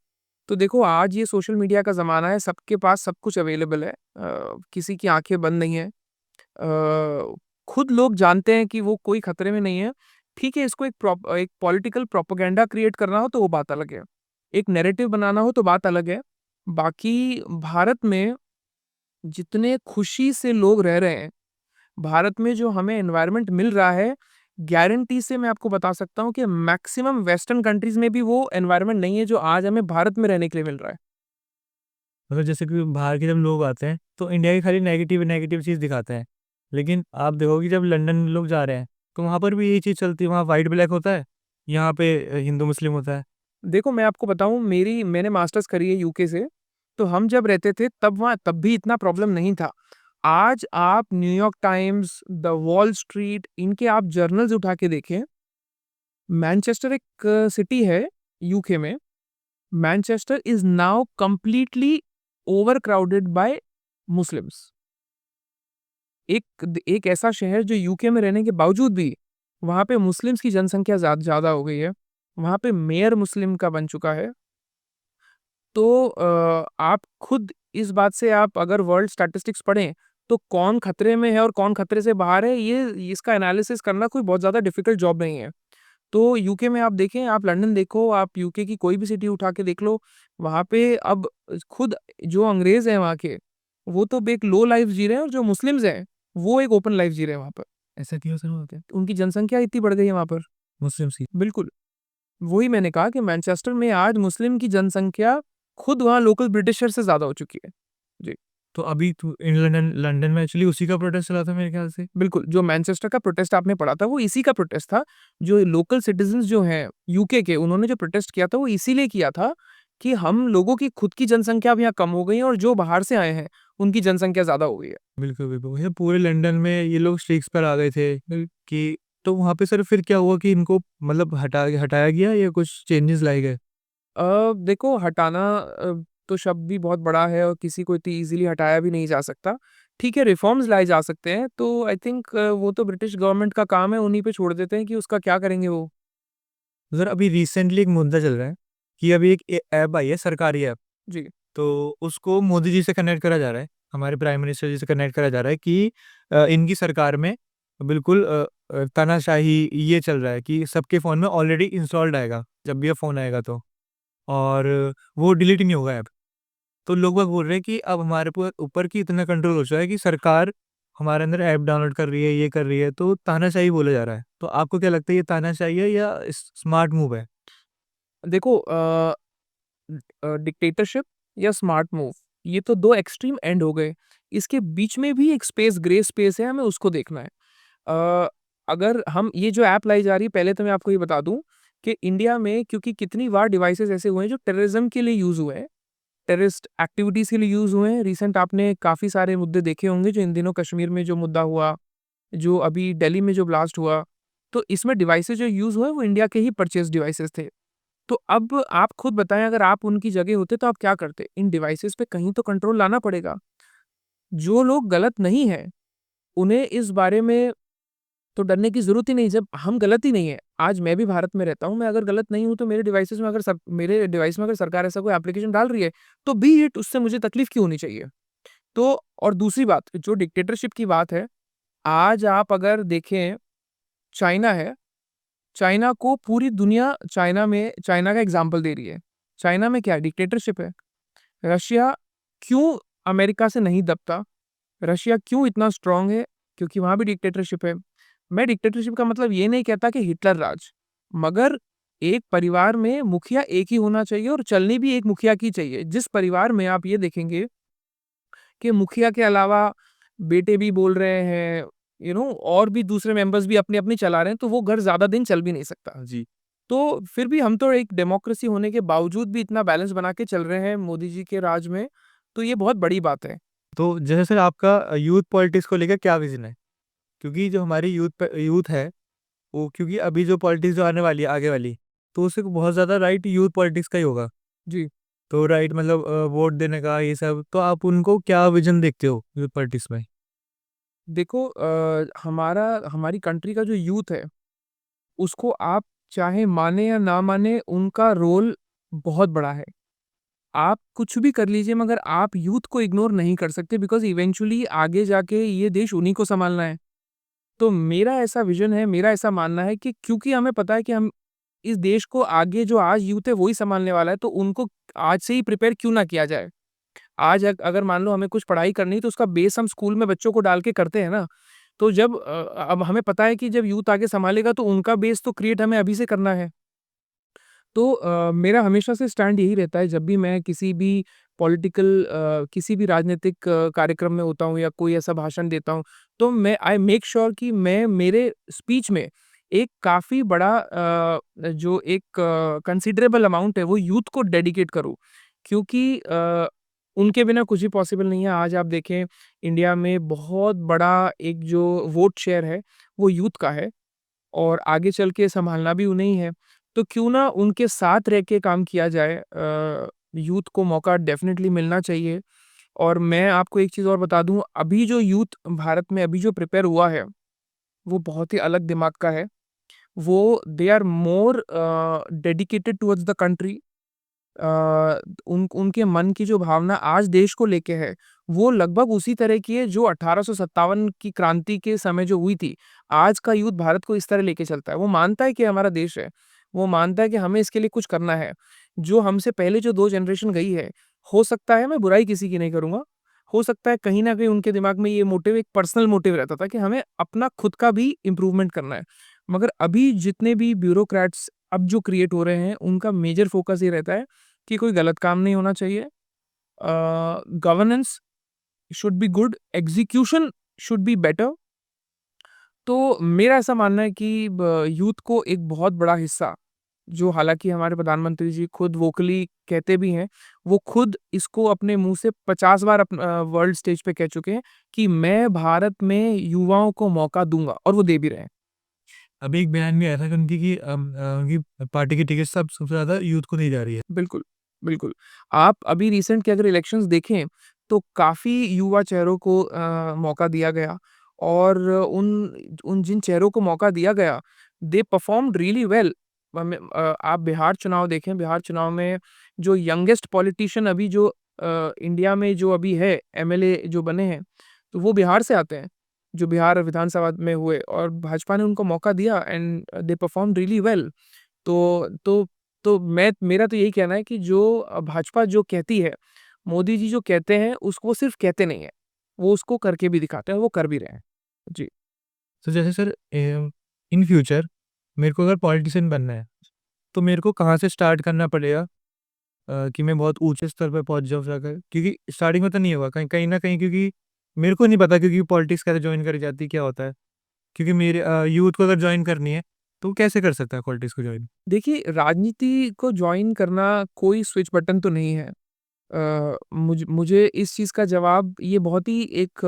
तो देखो आज ये सोशल मीडिया का ज़माना है, सबके पास सब कुछ अवेलेबल है। किसी की आँखें बंद नहीं हैं। खुद लोग जानते हैं कि वो कोई खतरे में नहीं है। ठीक है, इसको एक पॉलिटिकल प्रोपेगेंडा क्रिएट करना हो तो वो बात अलग है। एक नैरेटिव बनाना हो तो बात अलग है। बाकी भारत में जितने खुशी से लोग रह रहे हैं, भारत में जो हमें एनवायरनमेंट मिल रहा है, गारंटी से मैं आपको बता सकता हूँ कि मैक्सिमम वेस्टर्न कंट्रीज़ में भी वो एनवायरनमेंट नहीं है, जो आज हमें भारत में रहने के लिए मिल रहा है। मतलब जैसे कि बाहर के जब लोग आते हैं, तो इंडिया की खाली नेगेटिव नेगेटिव चीज़ दिखाते हैं। लेकिन आप देखोगे जब लंदन लोग जा रहे हैं, तो वहाँ पर भी यही चीज़ चलती है, वहाँ व्हाइट ब्लैक होता है, यहाँ पे हिंदू मुस्लिम होता है। देखो, मैं आपको बताऊँ, मैंने मास्टर्स करी है यूके से, तो हम जब रहते थे तब भी इतना प्रॉब्लम नहीं था। आज आप New York times, the wall street, इनके आप जर्नल्स उठा के देखें, मैनचेस्टर एक सिटी है यूके में, Manchester is now completely overcrowded bye Muslims. एक ऐसा शहर जो यूके में रहने के बावजूद भी, वहाँ पे मुस्लिम्स की जनसंख्या ज़्यादा हो गई है। वहाँ पे मेयर मुस्लिम का बन चुका है। तो आप खुद इस बात से, आप अगर वर्ल्ड स्टैटिस्टिक्स पढ़ें, तो कौन खतरे में है और कौन खतरे से बाहर है, ये इसका एनालिसिस करना कोई बहुत ज़्यादा डिफ़िकल्ट जॉब नहीं है। तो यूके में आप देखें, आप लंदन देखो, आप यूके की कोई भी सिटी उठा के देख लो, वहाँ पे अब खुद जो अंग्रेज़ हैं वहाँ के, वो तो एक लो लाइफ़ जी रहे हैं, और जो मुस्लिम्स हैं, वो एक ओपन लाइफ़ जी रहे हैं वहाँ पर। ऐसा क्यों सर होता है? उनकी जनसंख्या इतनी बढ़ गई है वहाँ पर। मुस्लिम्स की। बिल्कुल। वही मैंने कहा कि मैनचेस्टर में आज मुस्लिम की जनसंख्या खुद वहाँ लोकल ब्रिटिशर से ज़्यादा हो चुकी है। जी। तो अभी तो इन लंदन लंदन में एक्चुअली उसी का प्रोटेस्ट चला था मेरे ख्याल से। बिल्कुल, जो मैनचेस्टर का प्रोटेस्ट आपने पढ़ा था, वो इसी का प्रोटेस्ट था। जो लोकल सिटिज़न्स जो हैं यूके के, उन्होंने जो प्रोटेस्ट किया था, वो इसीलिए किया था कि हम लोगों की खुद की जनसंख्या अब यहाँ कम हो गई है और जो बाहर से आए हैं, उनकी जनसंख्या ज़्यादा हो गई है। बिल्कुल, बिल्कुल। ये पूरे लंदन में ये लोग स्ट्रीक्स पर आ गए थे कि तो वहाँ पे सर फिर क्या हुआ कि इनको मतलब हटाया गया या कुछ चेंजेस लाए गए? देखो हटाना तो शब्द भी बहुत बड़ा है और किसी को इतनी ईज़िली हटाया भी नहीं जा सकता। ठीक है, रिफ़ॉर्म्स लाए जा सकते हैं, तो आई थिंक वो तो ब्रिटिश गवर्नमेंट का काम है, उन्हीं पे छोड़ देते हैं कि उसका क्या करेंगे वो। सर अभी रिसेंटली एक मुद्दा चल रहा है कि अभी एक ऐप आई है, सरकारी ऐप, जी। तो उसको मोदी जी से कनेक्ट करा जा रहा है, हमारे प्राइम मिनिस्टर जी से कनेक्ट करा जा रहा है कि इनकी सरकार में बिल्कुल तानाशाही ये चल रहा है कि सबके फ़ोन में ऑलरेडी इंस्टॉल्ड आएगा, जब भी ये फ़ोन आएगा तो, और वो डिलीट ही नहीं होगा ऐप। तो लोग बाग बोल रहे हैं कि अब हमारे ऊपर की इतना कंट्रोल हो चुका है कि सरकार हमारे अंदर ऐप डाउनलोड कर रही है, ये कर रही है, तो तानाशाही बोला जा रहा है। तो आपको क्या लगता है, ये तानाशाही है या स्मार्ट मूव है? देखो डिक्टेटरशिप या स्मार्ट मूव, ये तो 2 एक्सट्रीम एंड हो गए। इसके बीच में भी एक स्पेस, ग्रे स्पेस है, हमें उसको देखना है। अगर हम ये जो ऐप लाई जा रही है, पहले तो मैं आपको ये बता दूँ कि इंडिया में क्योंकि कितनी बार डिवाइसेज़ ऐसे हुए हैं जो टेररिज़्म के लिए यूज़ हुए हैं, टेररिस्ट एक्टिविटीज़ के लिए यूज़ हुए हैं। रिसेंट आपने काफ़ी सारे मुद्दे देखे होंगे जो इन दिनों कश्मीर में जो मुद्दा हुआ, जो अभी दिल्ली में जो ब्लास्ट हुआ, तो इसमें डिवाइसेज़ जो यूज़ हुए वो इंडिया के ही परचेज़ डिवाइसेज़ थे। तो अब आप खुद बताएँ अगर आप उनकी जगह होते तो आप क्या करते? इन डिवाइसेज़ पे कहीं तो कंट्रोल लाना पड़ेगा। जो लोग गलत नहीं हैं, उन्हें इस बारे में तो डरने की ज़रूरत ही नहीं जब हम गलत ही नहीं है। आज मैं भी भारत में रहता हूँ, मैं अगर गलत नहीं हूँ तो मेरे डिवाइस में अगर सरकार ऐसा कोई एप्लीकेशन डाल रही है, तो बी इट उससे मुझे तकलीफ़ क्यों होनी चाहिए? तो और दूसरी बात, जो डिक्टेटरशिप की बात है, आज आप अगर देखें चाइना है, चाइना को पूरी दुनिया चाइना का एग्ज़ाम्पल दे रही है। चाइना में क्या है? डिक्टेटरशिप है। रशिया क्यों अमेरिका से नहीं दबता? रशिया क्यों इतना स्ट्रॉन्ग है? क्योंकि वहाँ भी डिक्टेटरशिप है। मैं डिक्टेटरशिप का मतलब ये नहीं कहता कि हिटलर राज, मगर एक परिवार में मुखिया एक ही होना चाहिए और चलनी भी एक मुखिया की चाहिए। जिस परिवार में आप ये देखेंगे कि मुखिया के अलावा बेटे भी बोल रहे हैं, और भी दूसरे मेंबर्स भी अपनी-अपनी चला रहे हैं, तो वो घर ज़्यादा दिन चल भी नहीं सकता। जी। तो फिर भी हम तो एक डेमोक्रेसी होने के बावजूद भी इतना बैलेंस बना के चल रहे हैं मोदी जी के राज में, तो ये बहुत बड़ी बात है। तो जैसे सर आपका यूथ पॉलिटिक्स को लेकर क्या विज़न है? क्योंकि जो हमारी यूथ है, वो क्योंकि अभी जो पॉलिटिक्स जो आने वाली है, आगे वाली, तो उससे बहुत ज़्यादा राइट यूथ पॉलिटिक्स का ही होगा। जी। तो राइट मतलब वोट देने का ये सब, तो आप उनको क्या विज़न देखते हो यूथ पॉलिटिक्स में? देखो हमारी कंट्री का जो यूथ है, उसको आप चाहे माने या ना माने, उनका रोल बहुत बड़ा है। आप कुछ भी कर लीजिए मगर आप यूथ को इग्नोर नहीं कर सकते बिकॉज़ इवेंचुअली आगे जाके ये देश उन्हीं को सँभालना है। तो मेरा ऐसा विज़न है, मेरा ऐसा मानना है कि क्योंकि हमें पता है कि हम इस देश को आगे जो आज यूथ है, वही सँभालने वाला है, तो उनको आज से ही प्रिपेयर क्यों ना किया जाए? आज अगर मान लो हमें कुछ पढ़ाई करनी है, तो उसका बेस हम स्कूल में बच्चों को डाल के करते हैं ना। तो जब अब हमें पता है कि जब यूथ आगे सँभालेगा, तो उनका बेस तो क्रिएट हमें अभी से करना है। तो मेरा हमेशा से स्टैंड यही रहता है जब भी मैं किसी भी किसी भी राजनीतिक कार्यक्रम में होता हूँ या कोई ऐसा भाषण देता हूँ, तो मैं आई मेक श्योर कि मैं मेरे स्पीच में एक काफ़ी बड़ा जो एक कंसिडरेबल अमाउंट है वो यूथ को डेडिकेट करूँ। क्योंकि उनके बिना कुछ भी पॉसिबल नहीं है। आज आप देखें इंडिया में बहुत बड़ा एक जो वोट शेयर है, वो यूथ का है। और आगे चल के सँभालना भी उन्हें ही है। तो क्यों ना उनके साथ रह के काम किया जाए। यूथ को मौका डेफ़िनिटली मिलना चाहिए और मैं आपको एक चीज़ और बता दूँ, अभी जो यूथ भारत में अभी जो प्रिपेयर हुआ है, वो बहुत ही अलग दिमाग का है। वो they are more dedicated towards the country. उनके मन की जो भावना आज देश को लेके है, वो लगभग उसी तरह की है जो 1857 की क्रांति के समय जो हुई थी। आज का यूथ भारत को इस तरह लेके चलता है। वो मानता है कि हमारा देश है, वो मानता है कि हमें इसके लिए कुछ करना है। जो हमसे पहले जो 2 जनरेशन गई है, हो सकता है मैं बुराई किसी की नहीं करूँगा, हो सकता है कहीं न कहीं उनके दिमाग में ये मोटिव एक पर्सनल मोटिव रहता था कि हमें अपना खुद का भी इम्प्रूवमेंट करना है। मगर अभी जितने भी ब्यूरोक्रेट्स अब जो क्रिएट हो रहे हैं, उनका मेजर फ़ोकस ये रहता है कि कोई गलत काम नहीं होना चाहिए। Governance should be good, execution should be better. तो मेरा ऐसा मानना है कि ब यूथ को एक बहुत बड़ा हिस्सा, जो हालाँकि हमारे प्रधानमंत्री जी खुद वोकली कहते भी हैं, वो खुद इसको अपने मुँह से 50 बार वर्ल्ड स्टेज पे कह चुके हैं कि मैं भारत में युवाओं को मौका दूँगा, और वो दे भी रहे हैं। अभी एक बयान भी आया था कि उनकी पार्टी की टिकट सबसे ज़्यादा यूथ को दी जा रही है। बिल्कुल, बिल्कुल। आप अभी रिसेंट के अगर इलेक्शंस देखें, तो काफ़ी युवा चेहरों को मौका दिया गया, और उन उन जिन चेहरों को मौका दिया गया, दे परफॉर्म्ड रियली वेल। आप बिहार चुनाव देखें, बिहार चुनाव में जो यंगेस्ट पॉलिटिशियन अभी जो इंडिया में जो अभी है, एमएलए जो बने हैं, तो वो बिहार से आते हैं, जो बिहार विधानसभा में हुए, और भाजपा ने उनको मौका दिया and they performed really well. तो तो तो मेरा तो यही कहना है कि जो भाजपा जो कहती है, मोदी जी जो कहते हैं, उसको वो सिर्फ़ कहते नहीं हैं, वो उसको करके भी दिखाते हैं, और वो कर भी रहे हैं। जी। तो जैसे सर इन फ्यूचर मेरे को अगर पॉलिटिशियन बनना है, तो मेरे को कहाँ से स्टार्ट करना पड़ेगा कि मैं बहुत ऊँचे स्तर पे पहुँच जाऊँ जाकर? क्योंकि स्टार्टिंग में तो नहीं होगा कहीं कहीं न कहीं, क्योंकि मेरे को नहीं पता क्योंकि पॉलिटिक्स कैसे जॉइन करी जाती है, क्या होता है? क्योंकि मेरे यूथ को अगर जॉइन करनी है, तो वो कैसे कर सकता है पॉलिटिक्स को जॉइन? देखिए, राजनीति को जॉइन करना कोई स्विच बटन तो नहीं है। मुझे इस चीज़ का जवाब ये बहुत ही एक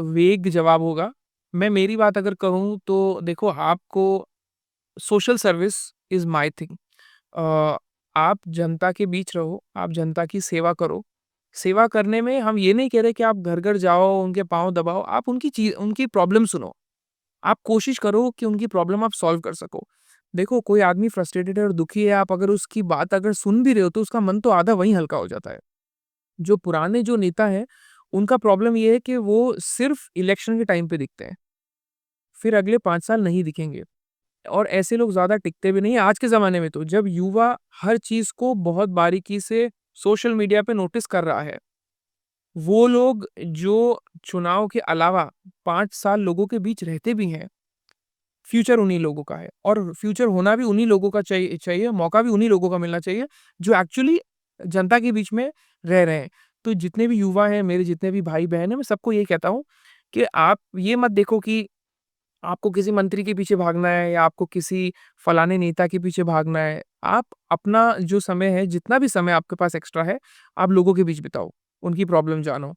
वेग जवाब होगा। मैं मेरी बात अगर कहूँ, तो देखो, आपको social service is my thing. Uh, आप जनता के बीच रहो, आप जनता की सेवा करो। सेवा करने में हम ये नहीं कह रहे कि आप घर-घर जाओ, उनके पाँव दबाओ, आप उनकी प्रॉब्लम सुनो। आप कोशिश करो कि उनकी प्रॉब्लम आप सॉल्व कर सको। देखो, कोई आदमी फ्रस्ट्रेटेड है और दुखी है, आप अगर उसकी बात अगर सुन भी रहे हो, तो उसका मन तो आधा वहीं हल्का हो जाता है। जो पुराने जो नेता हैं, उनका प्रॉब्लम ये है कि वो सिर्फ़ इलेक्शन के टाइम पे दिखते हैं, फिर अगले 5 साल नहीं दिखेंगे, और ऐसे लोग ज़्यादा टिकते भी नहीं हैं। आज के ज़माने में तो जब युवा हर चीज़ को बहुत बारीकी से सोशल मीडिया पे नोटिस कर रहा है, वो लोग जो चुनाव के अलावा 5 साल लोगों के बीच रहते भी हैं, फ्यूचर उन्हीं लोगों का है, और फ्यूचर होना भी उन्हीं लोगों का चाहिए, मौका भी उन्हीं लोगों का मिलना चाहिए, जो एक्चुअली जनता के बीच में रह रहे हैं। तो जितने भी युवा हैं, मेरे जितने भी भाई-बहन हैं, मैं सबको यही कहता हूँ कि आप ये मत देखो कि आपको किसी मंत्री के पीछे भागना है, या आपको किसी फलाने नेता के पीछे भागना है। आप अपना जो समय है, जितना भी समय आपके पास एक्स्ट्रा है, आप लोगों के बीच बिताओ, उनकी प्रॉब्लम जानो।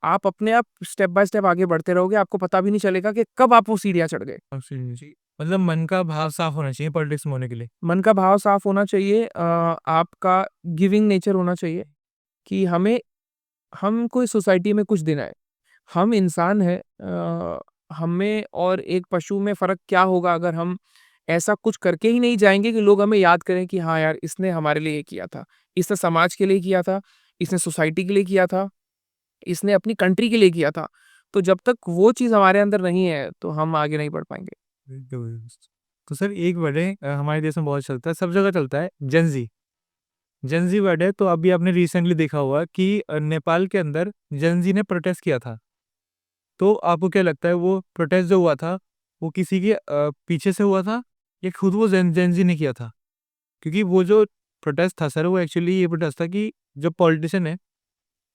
आप अपने आप स्टेप बाय स्टेप आगे बढ़ते रहोगे, आपको पता भी नहीं चलेगा कि कब आप वो सीढ़ियाँ चढ़ गए। जी। मतलब मन का भाव साफ होना चाहिए पॉलिटिक्स में होने के लिए। मन का भाव साफ होना चाहिए, आपका गिविंग नेचर होना चाहिए, कि हम कोई सोसाइटी में कुछ देना है। हम इंसान हैं, हम में और एक पशु में फ़र्क क्या होगा, अगर हम ऐसा कुछ करके ही नहीं जाएँगे कि लोग हमें याद करें कि हाँ यार, इसने हमारे लिए ये किया था। इसने समाज के लिए किया था, इसने सोसाइटी के लिए किया था, इसने अपनी कंट्री के लिए किया था। तो जब तक वो चीज़ हमारे अंदर नहीं है, तो हम आगे नहीं बढ़ पाएँगे। बिल्कुल। तो सर एक वर्ड है हमारे देश में बहुत चलता है, सब जगह चलता है, जेन ज़ी। जेन ज़ी वर्ड है, तो अभी आपने रिसेंटली देखा होगा कि नेपाल के अंदर जेन ज़ी ने प्रोटेस्ट किया था। तो आपको क्या लगता है वो प्रोटेस्ट जो हुआ था, वो किसी के पीछे से हुआ था या खुद वो जेन ज़ी ने किया था? क्योंकि वो जो प्रोटेस्ट था सर, वो एक्चुअली ये प्रोटेस्ट था कि जो पॉलिटिशियन है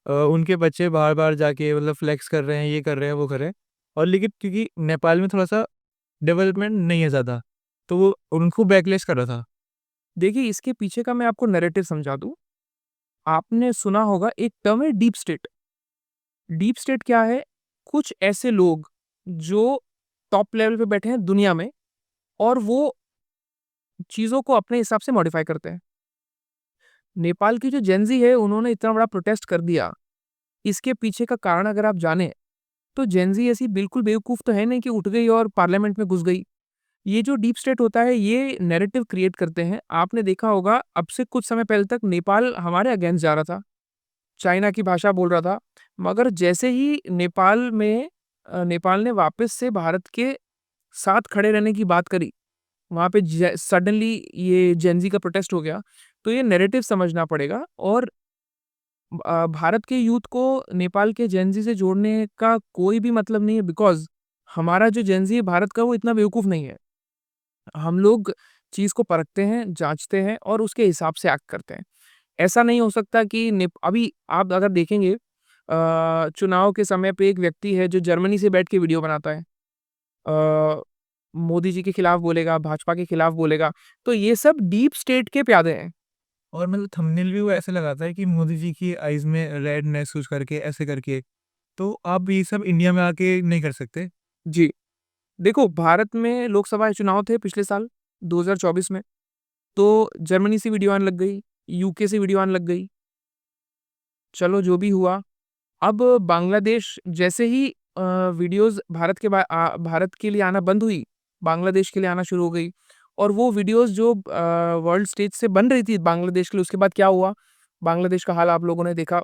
उनके बच्चे बाहर-बाहर जाके मतलब फ्लेक्स कर रहे हैं, ये कर रहे हैं, वो कर रहे हैं। और लेकिन क्योंकि नेपाल में थोड़ा-सा डेवलपमेंट नहीं है ज़्यादा, तो वो उनको बैकलैश कर रहा था। देखिए, इसके पीछे का मैं आपको नैरेटिव समझा दूँ। आपने सुना होगा, एक टर्म है डीप स्टेट। डीप स्टेट क्या है? कुछ ऐसे लोग जो टॉप लेवल पे बैठे हैं दुनिया में, और वो चीज़ों को अपने हिसाब से मॉडिफ़ाई करते हैं। नेपाल की जो जेन ज़ी है, उन्होंने इतना बड़ा प्रोटेस्ट कर दिया। इसके पीछे का कारण अगर आप जानें, तो जेन ज़ी ऐसी बिल्कुल बेवकूफ़ तो है नहीं कि उठ गई और पार्लियामेंट में घुस गई। ये जो डीप स्टेट होता है, ये नैरेटिव क्रिएट करते हैं। आपने देखा होगा, अब से कुछ समय पहले तक नेपाल हमारे अगेंस्ट जा रहा था। चाइना की भाषा बोल रहा था। मगर जैसे ही नेपाल ने वापस से भारत के साथ खड़े रहने की बात करी, वहाँ पे सडनली ये जेन ज़ी का प्रोटेस्ट हो गया। तो ये नैरेटिव समझना पड़ेगा, और भारत के यूथ को नेपाल के जेन ज़ी से जोड़ने का कोई भी मतलब नहीं है, बिकॉज़ हमारा जो जेन ज़ी है भारत का, वो इतना बेवकूफ़ नहीं है। हम लोग चीज़ को परखते हैं, जाँचते हैं, और उसके हिसाब से एक्ट करते हैं। ऐसा नहीं हो सकता कि अभी आप अगर देखेंगे, चुनाव के समय पे एक व्यक्ति है जो जर्मनी से बैठ के वीडियो बनाता है। मोदी जी के खिलाफ बोलेगा, भाजपा के खिलाफ बोलेगा, तो ये सब डीप स्टेट के प्यादे हैं। और मतलब थंबनेल भी वो ऐसे लगाता है कि मोदी जी की आईज़ में रेडनेस कुछ करके, ऐसे करके। तो आप ये सब इंडिया में आके नहीं कर सकते? जी, देखो भारत में लोकसभा चुनाव थे पिछले साल 2024 में, तो जर्मनी से वीडियो आने लग गई, यूके से वीडियो आने लग गई। चलो जो भी हुआ, अब बांग्लादेश जैसे ही वीडियोज़ भारत के लिए आना बंद हुई, बांग्लादेश के लिए आना शुरू हो गई और वो वीडियोज़ जो वर्ल्ड स्टेज से बन रही थी बांग्लादेश के लिए, उसके बाद क्या हुआ? बांग्लादेश का हाल आप लोगों ने देखा।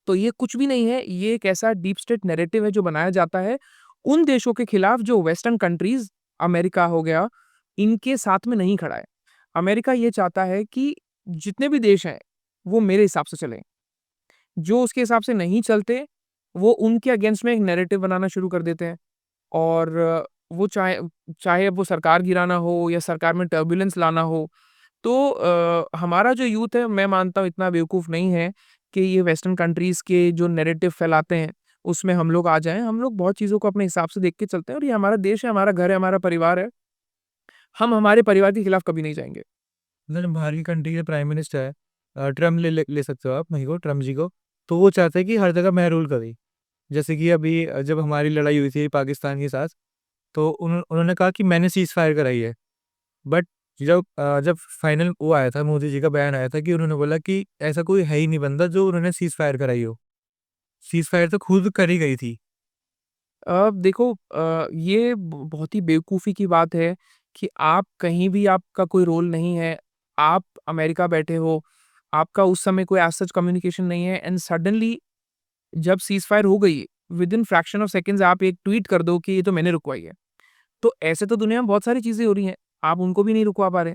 तो ये कुछ भी नहीं है, ये एक ऐसा डीप स्टेट नैरेटिव है जो बनाया जाता है उन देशों के खिलाफ जो वेस्टर्न कंट्रीज़, अमेरिका हो गया, इनके साथ में नहीं खड़ा है। अमेरिका ये चाहता है कि जितने भी देश हैं, वो मेरे हिसाब से चलें। जो उसके हिसाब से नहीं चलते, वो उनके अगेंस्ट में एक नैरेटिव बनाना शुरू कर देते हैं और वो चाहे चाहे अब वो सरकार गिराना हो या सरकार में टर्बुलेंस लाना हो, तो हमारा जो यूथ है, मैं मानता हूँ इतना बेवकूफ़ नहीं है कि ये वेस्टर्न कंट्रीज़ के जो नैरेटिव फैलाते हैं, उसमें हम लोग आ जाएँ। हम लोग बहुत चीज़ों को अपने हिसाब से देख के चलते हैं और ये हमारा देश है, हमारा घर है, हमारा परिवार है। हम हमारे परिवार के खिलाफ कभी नहीं जाएँगे। मतलब बाहर की कंट्री के प्राइम मिनिस्टर है, ट्रम्प ले सकते हो आप वहीं को, ट्रम्प जी को। तो वो चाहते हैं कि हर जगह मैं रूल करूँ। जैसे कि अभी जब हमारी लड़ाई हुई थी पाकिस्तान के साथ, तो उन्होंने कहा कि मैंने सीज़ फायर कराई है। बट जब फाइनल वो आया था, मोदी जी का बयान आया था कि उन्होंने बोला कि ऐसा कोई है ही नहीं बंदा जो उन्होंने सीज़ फायर कराई हो। सीज़ फायर तो खुद करी गई थी। देखो ये ब बहुत ही बेवकूफ़ी की बात है कि आप कहीं भी आपका कोई रोल नहीं है। आप अमेरिका बैठे हो, आपका उस समय कोई एज़ सच कम्युनिकेशन नहीं है एंड सडनली जब सीज़फायर हो गई, विदिन फ्रैक्शन ऑफ सेकंड्स आप एक ट्वीट कर दो कि ये तो मैंने रुकवाई है। तो ऐसे तो दुनिया में बहुत सारी चीज़ें हो रही हैं, आप उनको भी नहीं रुकवा पा रहे।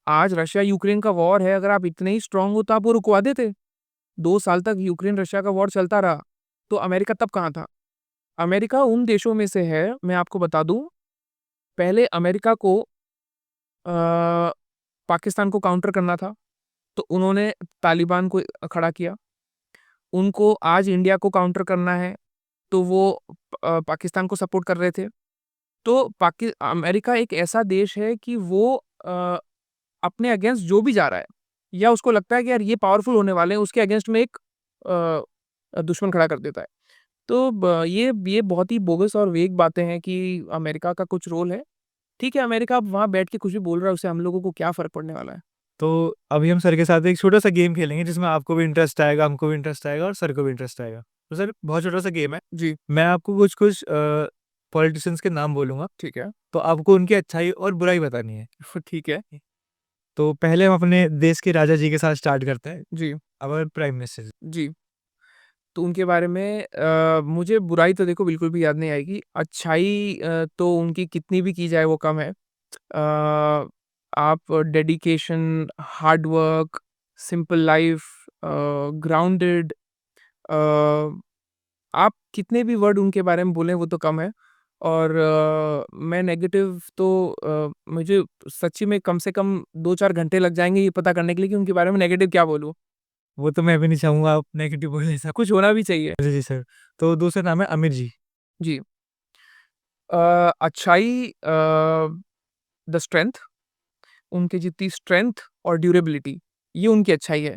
आज रशिया-यूक्रेन का वॉर है, अगर आप इतने ही स्ट्रॉन्ग हो तो आप वो रुकवा देते। 2 साल तक यूक्रेन-रशिया का वॉर चलता रहा, तो अमेरिका तब कहाँ था? अमेरिका उन देशों में से है, मैं आपको बता दूँ, पहले अमेरिका को पाकिस्तान को काउंटर करना था, तो उन्होंने तालिबान को खड़ा किया। उनको आज इंडिया को काउंटर करना है, तो वो पाकिस्तान को सपोर्ट कर रहे थे। तो अमेरिका एक ऐसा देश है कि वो अपने अगेंस्ट जो भी जा रहा है या उसको लगता है कि यार ये पावरफुल होने वाले हैं, उसके अगेंस्ट में एक दुश्मन खड़ा कर देता है। तो ये बहुत ही बोगस और वेग बातें हैं कि अमेरिका का कुछ रोल है। ठीक है, अमेरिका अब वहाँ बैठ के कुछ भी बोल रहा है, उससे हम लोगों को क्या फ़र्क पड़ने वाला है? तो अभी हम सर के साथ एक छोटा-सा गेम खेलेंगे जिसमें आपको भी इंटरेस्ट आएगा, हमको भी इंटरेस्ट आएगा और सर को भी इंटरेस्ट आएगा। तो सर बहुत छोटा-सा गेम है। जी, मैं आपको कुछ-कुछ पॉलिटिशियंस के नाम बोलूँगा, ठीक है। तो आपको उनकी अच्छाई और बुराई बतानी है। ठीक है। तो पहले हम अपने देश के राजा जी के साथ स्टार्ट करते हैं, जी, हमारे प्राइम मिनिस्टर। जी। तो उनके बारे में मुझे बुराई तो देखो बिल्कुल भी याद नहीं आएगी। अच्छाई तो उनकी कितनी भी की जाए वो कम है। आप dedication, hard work, simple life, grounded, आप कितने भी वर्ड उनके बारे में बोलें वो तो कम है। और मैं नेगेटिव तो मुझे सच्ची में कम से कम 2-4 घंटे लग जाएँगे ये पता करने के लिए कि उनके बारे में नेगेटिव क्या बोलूँ? वो तो मैं भी नहीं चाहूँगा आप नेगेटिव बोलें ऐसा। कुछ होना भी चाहिए। जी, जी सर। तो दूसरा नाम है आमिर जी। जी। अच्छाई द स्ट्रेंथ, उनकी जितनी स्ट्रेंथ और ड्यूरेबिलिटी, ये उनकी अच्छाई है।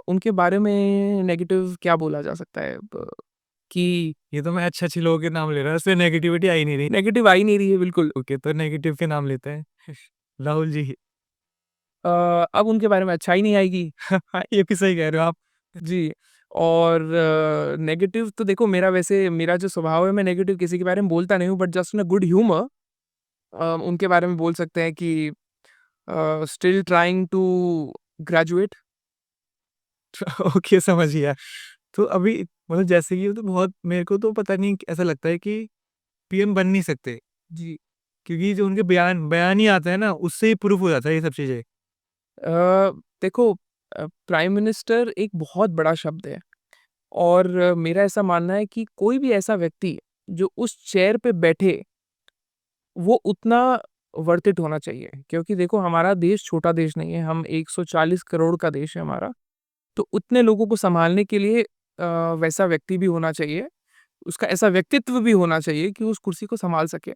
उनके बारे में नेगेटिव क्या बोला जा सकता है कि ये तो मैं अच्छे-अच्छे लोगों के नाम ले रहा हूँ, इसमें नेगेटिविटी आ ही नहीं रही। नेगेटिव आ ही नहीं रही है बिल्कुल। ओके, तो नेगेटिव के नाम लेते हैं। राहुल जी। अब उनके बारे में अच्छाई नहीं आएगी। ये भी सही कह रहे हो आप। जी, और नेगेटिव तो देखो मेरा जो स्वभाव है मैं नेगेटिव किसी के बारे में बोलता नहीं हूँ but just in a good humour उनके बारे में बोल सकते हैं कि still trying to graduate. Okay, समझ गया। तो अभी मतलब जैसे कि वो तो बहुत मेरे को तो पता नहीं ऐसा लगता है कि पीएम बन नहीं सकते, जी। क्योंकि जो उनके बयान बयान ही आता है ना, उससे ही प्रूफ हो जाता है ये सब चीज़ें। देखो प्राइम मिनिस्टर एक बहुत बड़ा शब्द है और मेरा ऐसा मानना है कि कोई भी ऐसा व्यक्ति जो उस चेयर पे बैठे, वो उतना वर्थ इट होना चाहिए। क्योंकि देखो हमारा देश छोटा देश नहीं है, हम 140 करोड़ का देश है हमारा। तो उतने लोगों को सँभालने के लिए वैसा व्यक्ति भी होना चाहिए, उसका ऐसा व्यक्तित्व भी होना चाहिए कि उस कुर्सी को सँभाल सके।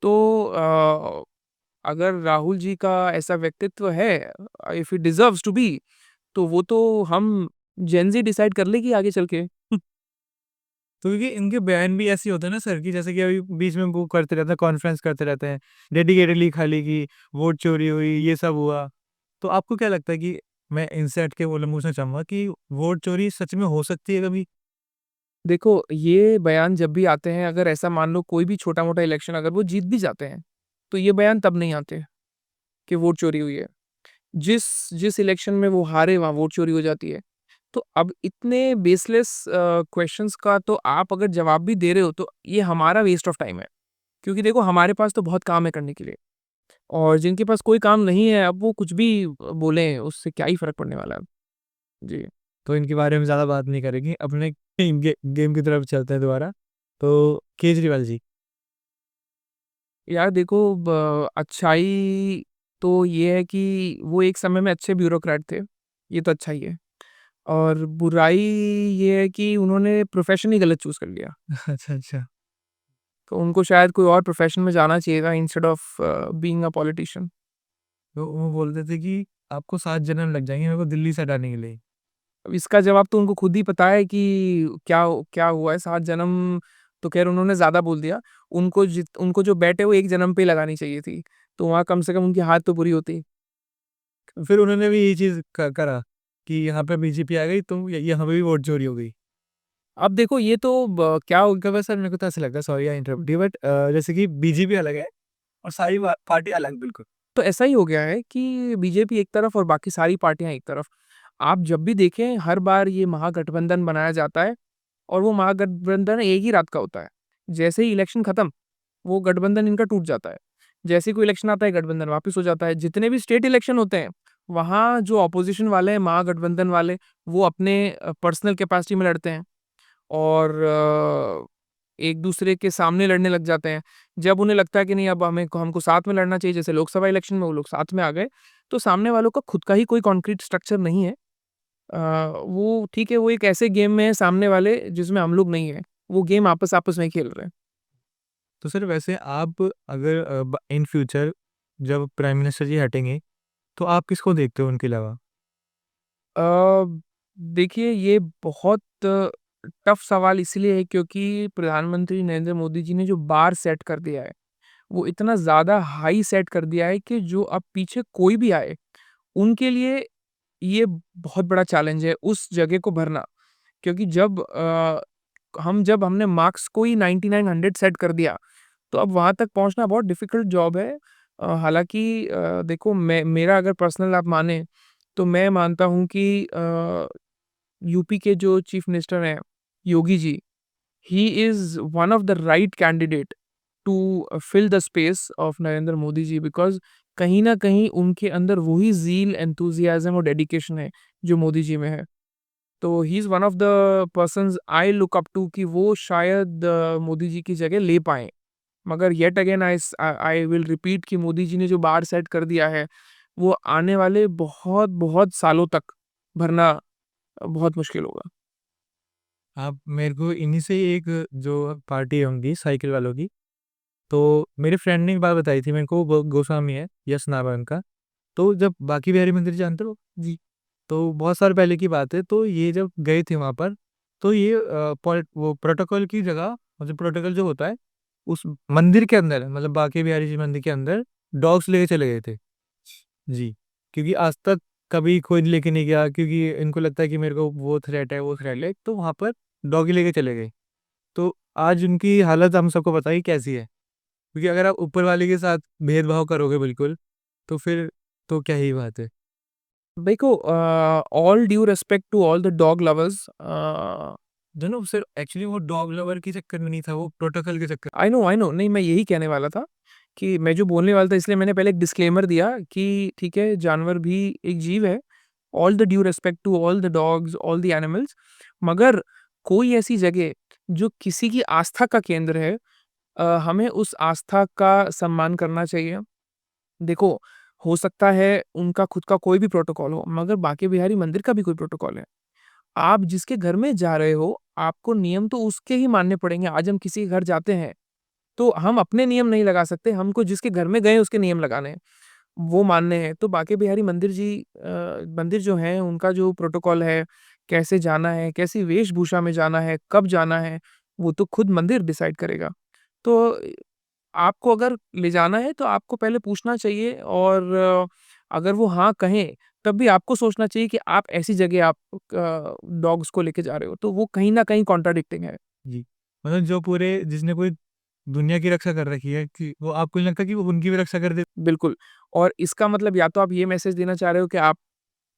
तो अगर राहुल जी का ऐसा व्यक्तित्व है, if he deserves to be, तो वो तो हम जेन ज़ी डिसाइड कर लेगी आगे चल के। तो क्योंकि इनके बयान भी ऐसे होते हैं ना सर कि जैसे कि अभी बीच में वो करते रहते हैं, कॉन्फ्रेंस करते रहते हैं, डेडिकेटेडली खाली कि वोट चोरी हुई, ये सब हुआ। तो आपको क्या लगता है कि मैं इनसे हट के बोले पूछना चाहूँगा कि वोट चोरी सच में हो सकती है कभी? देखो, ये बयान जब भी आते हैं, अगर ऐसा मान लो कोई भी छोटा-मोटा इलेक्शन अगर वो जीत भी जाते हैं, तो ये बयान तब नहीं आते कि वोट चोरी हुई है। जिस जिस इलेक्शन में वो हारे वहाँ वोट चोरी हो जाती है। तो अब इतने बेसलेस क्वेश्चन्स का तो आप अगर जवाब भी दे रहे हो तो ये हमारा वेस्ट ऑफ टाइम है। क्योंकि देखो हमारे पास तो बहुत काम है करने के लिए और जिनके पास कोई काम नहीं है अब वो कुछ भी बोलें उससे क्या ही फ़र्क पड़ने वाला है। जी। तो इनके बारे में ज़्यादा बात नहीं करेंगे, अपने गेम की तरफ चलते हैं दोबारा। तो केजरीवाल जी। यार देखो अच्छाई तो ये है कि वो एक समय में अच्छे ब्यूरोक्रेट थे, ये तो अच्छाई है। और बुराई ये है कि उन्होंने प्रोफ़ेशन ही गलत चूज़ कर लिया। अच्छा, अच्छा। तो उनको शायद कोई और प्रोफ़ेशन में जाना चाहिए था instead of being a politician. तो वो बोलते थे कि आपको 7 जन्म लग जाएँगे मेरे को दिल्ली से हटाने के लिए। अब इसका जवाब तो उनको खुद ही पता है कि क्या क्या हुआ है, 7 जन्म तो ख़ैर उन्होंने ज़्यादा बोल दिया। उनको जो बेट है वो 1 जन्म पे ही लगानी चाहिए थी। तो वहाँ कम से कम उनकी हाथ तो पूरी होती। फिर उन्होंने भी यही चीज़ क करा कि यहाँ पे बीजेपी आ गई तो य यहाँ पे भी वोट चोरी हो गई। अब देखो ये तो क्या हो उनका वैसा मेरे को तो ऐसा लगता है, sorry I interrupt you, but जैसे कि बीजेपी अलग है और सारी पार्टी अलग बिल्कुल। तो ऐसा ही हो गया है कि बीजेपी एक तरफ और बाकी सारी पार्टियाँ एक तरफ। आप जब भी देखें हर बार ये महागठबंधन बनाया जाता है और वो महागठबंधन एक ही रात का होता है। जैसे ही इलेक्शन खत्म, वो गठबंधन इनका टूट जाता है। जैसे ही कोई इलेक्शन आता है, गठबंधन वापस हो जाता है। जितने भी स्टेट इलेक्शन होते हैं, वहाँ जो ऑपोज़िशन वाले हैं, महागठबंधन वाले, वो अपने पर्सनल कैपेसिटी में लड़ते हैं और एक-दूसरे के सामने लड़ने लग जाते हैं। जब उन्हें लगता है कि नहीं अब हमें हमको साथ में लड़ना चाहिए, जैसे लोकसभा इलेक्शन में वो लोग साथ में आ गए, तो सामने वालों का खुद का ही कोई कॉन्क्रीट स्ट्रक्चर नहीं है। अ, वो ठीक है, वो एक ऐसे गेम में है सामने वाले जिसमें हम लोग नहीं हैं। वो गेम आपस-आपस में ही खेल रहे हैं। तो सर वैसे आप अगर इन फ्यूचर जब प्राइम मिनिस्टर जी हटेंगे, तो आप किसको देखते हो उनके अलावा? अ, देखिए ये बहुत टफ सवाल इसलिए है क्योंकि प्रधानमंत्री नरेंद्र मोदी जी ने जो बार सेट कर दिया है, वो इतना ज़्यादा हाई सेट कर दिया है कि जो अब पीछे कोई भी आए, उनके लिए ये बहुत बड़ा चैलेंज है उस जगह को भरना। क्योंकि जब हमने मार्क्स को ही 99 100 सेट कर दिया, तो अब वहाँ तक पहुँचना बहुत डिफ़िकल्ट जॉब है। हालाँकि देखो मेरा अगर पर्सनल आप माने, तो मैं मानता हूँ कि यूपी के जो चीफ़ मिनिस्टर हैं, Yogi ji, he is one of the right candidate to fill the space of Narendra Modi ji because कहीं न कहीं उनके अंदर वही ज़ील, एंथुसियाज़्म और डेडिकेशन है, जो मोदी जी में है। तो he is one of the persons I look up to कि वो शायद मोदी जी की जगह ले पाएँ। मगर yet again I will repeat कि मोदी जी ने जो बार सेट कर दिया है, वो आने वाले बहुत-बहुत सालों तक भरना बहुत मुश्किल होगा। आप मेरे को इन्हीं से एक जो पार्टी होंगी साइकिल वालों की, तो मेरे फ्रेंड ने एक बात बताई थी मेरे को, वो गोस्वामी है, यश नाम है उनका। तो जब बांके बिहारी मंदिर जानते हो? जी। तो बहुत साल पहले की बात है, तो ये जब गए थे वहाँ पर, तो ये वो प्रोटोकॉल की जगह, मतलब प्रोटोकॉल जो होता है, उस मंदिर के अंदर मतलब बांके बिहारी जी मंदिर के अंदर डॉग्स लेके चले गए थे। जी, क्योंकि आज तक कभी कोई लेके नहीं गया, क्योंकि इनको लगता है कि मेरे को वो थ्रेट है, वो थ्रेट है, तो वहाँ पर डॉगी लेके चले गए। तो आज उनकी हालत हम सबको पता ही कैसी है, क्योंकि अगर आप ऊपर वाले के साथ भेदभाव करोगे बिल्कुल, तो फिर तो क्या ही बात है। देखो all due respect to all the dog lovers दोनों सिर्फ एक्चुअली वो डॉग लवर के चक्कर में नहीं था, वो प्रोटोकॉल के चक्कर। आई नो नहीं मैं यही कहने वाला था कि मैं जो बोलने वाला था इसलिए मैंने पहले एक डिस्क्लेमर दिया कि ठीक है जानवर भी एक जीव है all the due respect to all the dogs all the animals मगर कोई ऐसी जगह जो किसी की आस्था का केंद्र है हमें उस आस्था का सम्मान करना चाहिए देखो हो सकता है उनका खुद का कोई भी प्रोटोकॉल हो, मगर बांके बिहारी मंदिर का भी कोई प्रोटोकॉल है। आप जिसके घर में जा रहे हो, आपको नियम तो उसके ही मानने पड़ेंगे। आज हम किसी के घर जाते हैं, तो हम अपने नियम नहीं लगा सकते, हमको जिसके घर में गए उसके नियम लगाने हैं, वो मानने हैं। तो बांके बिहारी मंदिर जो है, उनका जो प्रोटोकॉल है, कैसे जाना है, कैसी वेशभूषा में जाना है, कब जाना है, वो तो खुद मंदिर डिसाइड करेगा। तो आपको अगर ले जाना है तो आपको पहले पूछना चाहिए, और अगर वो हाँ कहें, तब भी आपको सोचना चाहिए कि आप ऐसी जगह आप डॉग्स को लेके जा रहे हो, तो वो कहीं न कहीं कॉन्ट्राडिक्टिंग है। जी। मतलब जो पूरे जिसने पूरी दुनिया की रक्षा कर रखी है कि वो आपको नहीं लगता कि वो उनकी भी रक्षा कर दे? बिल्कुल। और इसका मतलब या तो आप ये मैसेज देना चाह रहे हो कि आप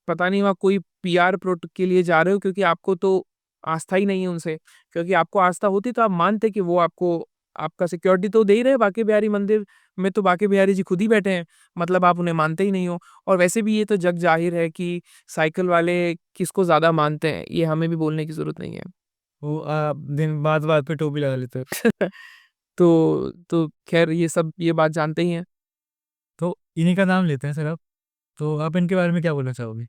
पता नहीं वहाँ कोई पीआर प्रोट के लिए जा रहे हो, क्योंकि आपको तो आस्था ही नहीं है उनसे। क्योंकि आपको आस्था होती तो आप मानते कि वो आपको आपका सिक्योरिटी तो दे ही रहे, बांके बिहारी मंदिर में तो बांके बिहारी जी खुद ही बैठे हैं, मतलब आप उन्हें मानते ही नहीं हो। और वैसे भी ये तो जग ज़ाहिर है कि साइकिल वाले किसको ज़्यादा मानते हैं, ये हमें भी बोलने की ज़रूरत नहीं है। वो दिन बात-बात पे टोपी लगा लेते हैं। तो ख़ैर ये बात जानते ही हैं। तो इन्हीं का नाम लेते हैं सर आप, तो आप इनके बारे में क्या बोलना चाहोगे?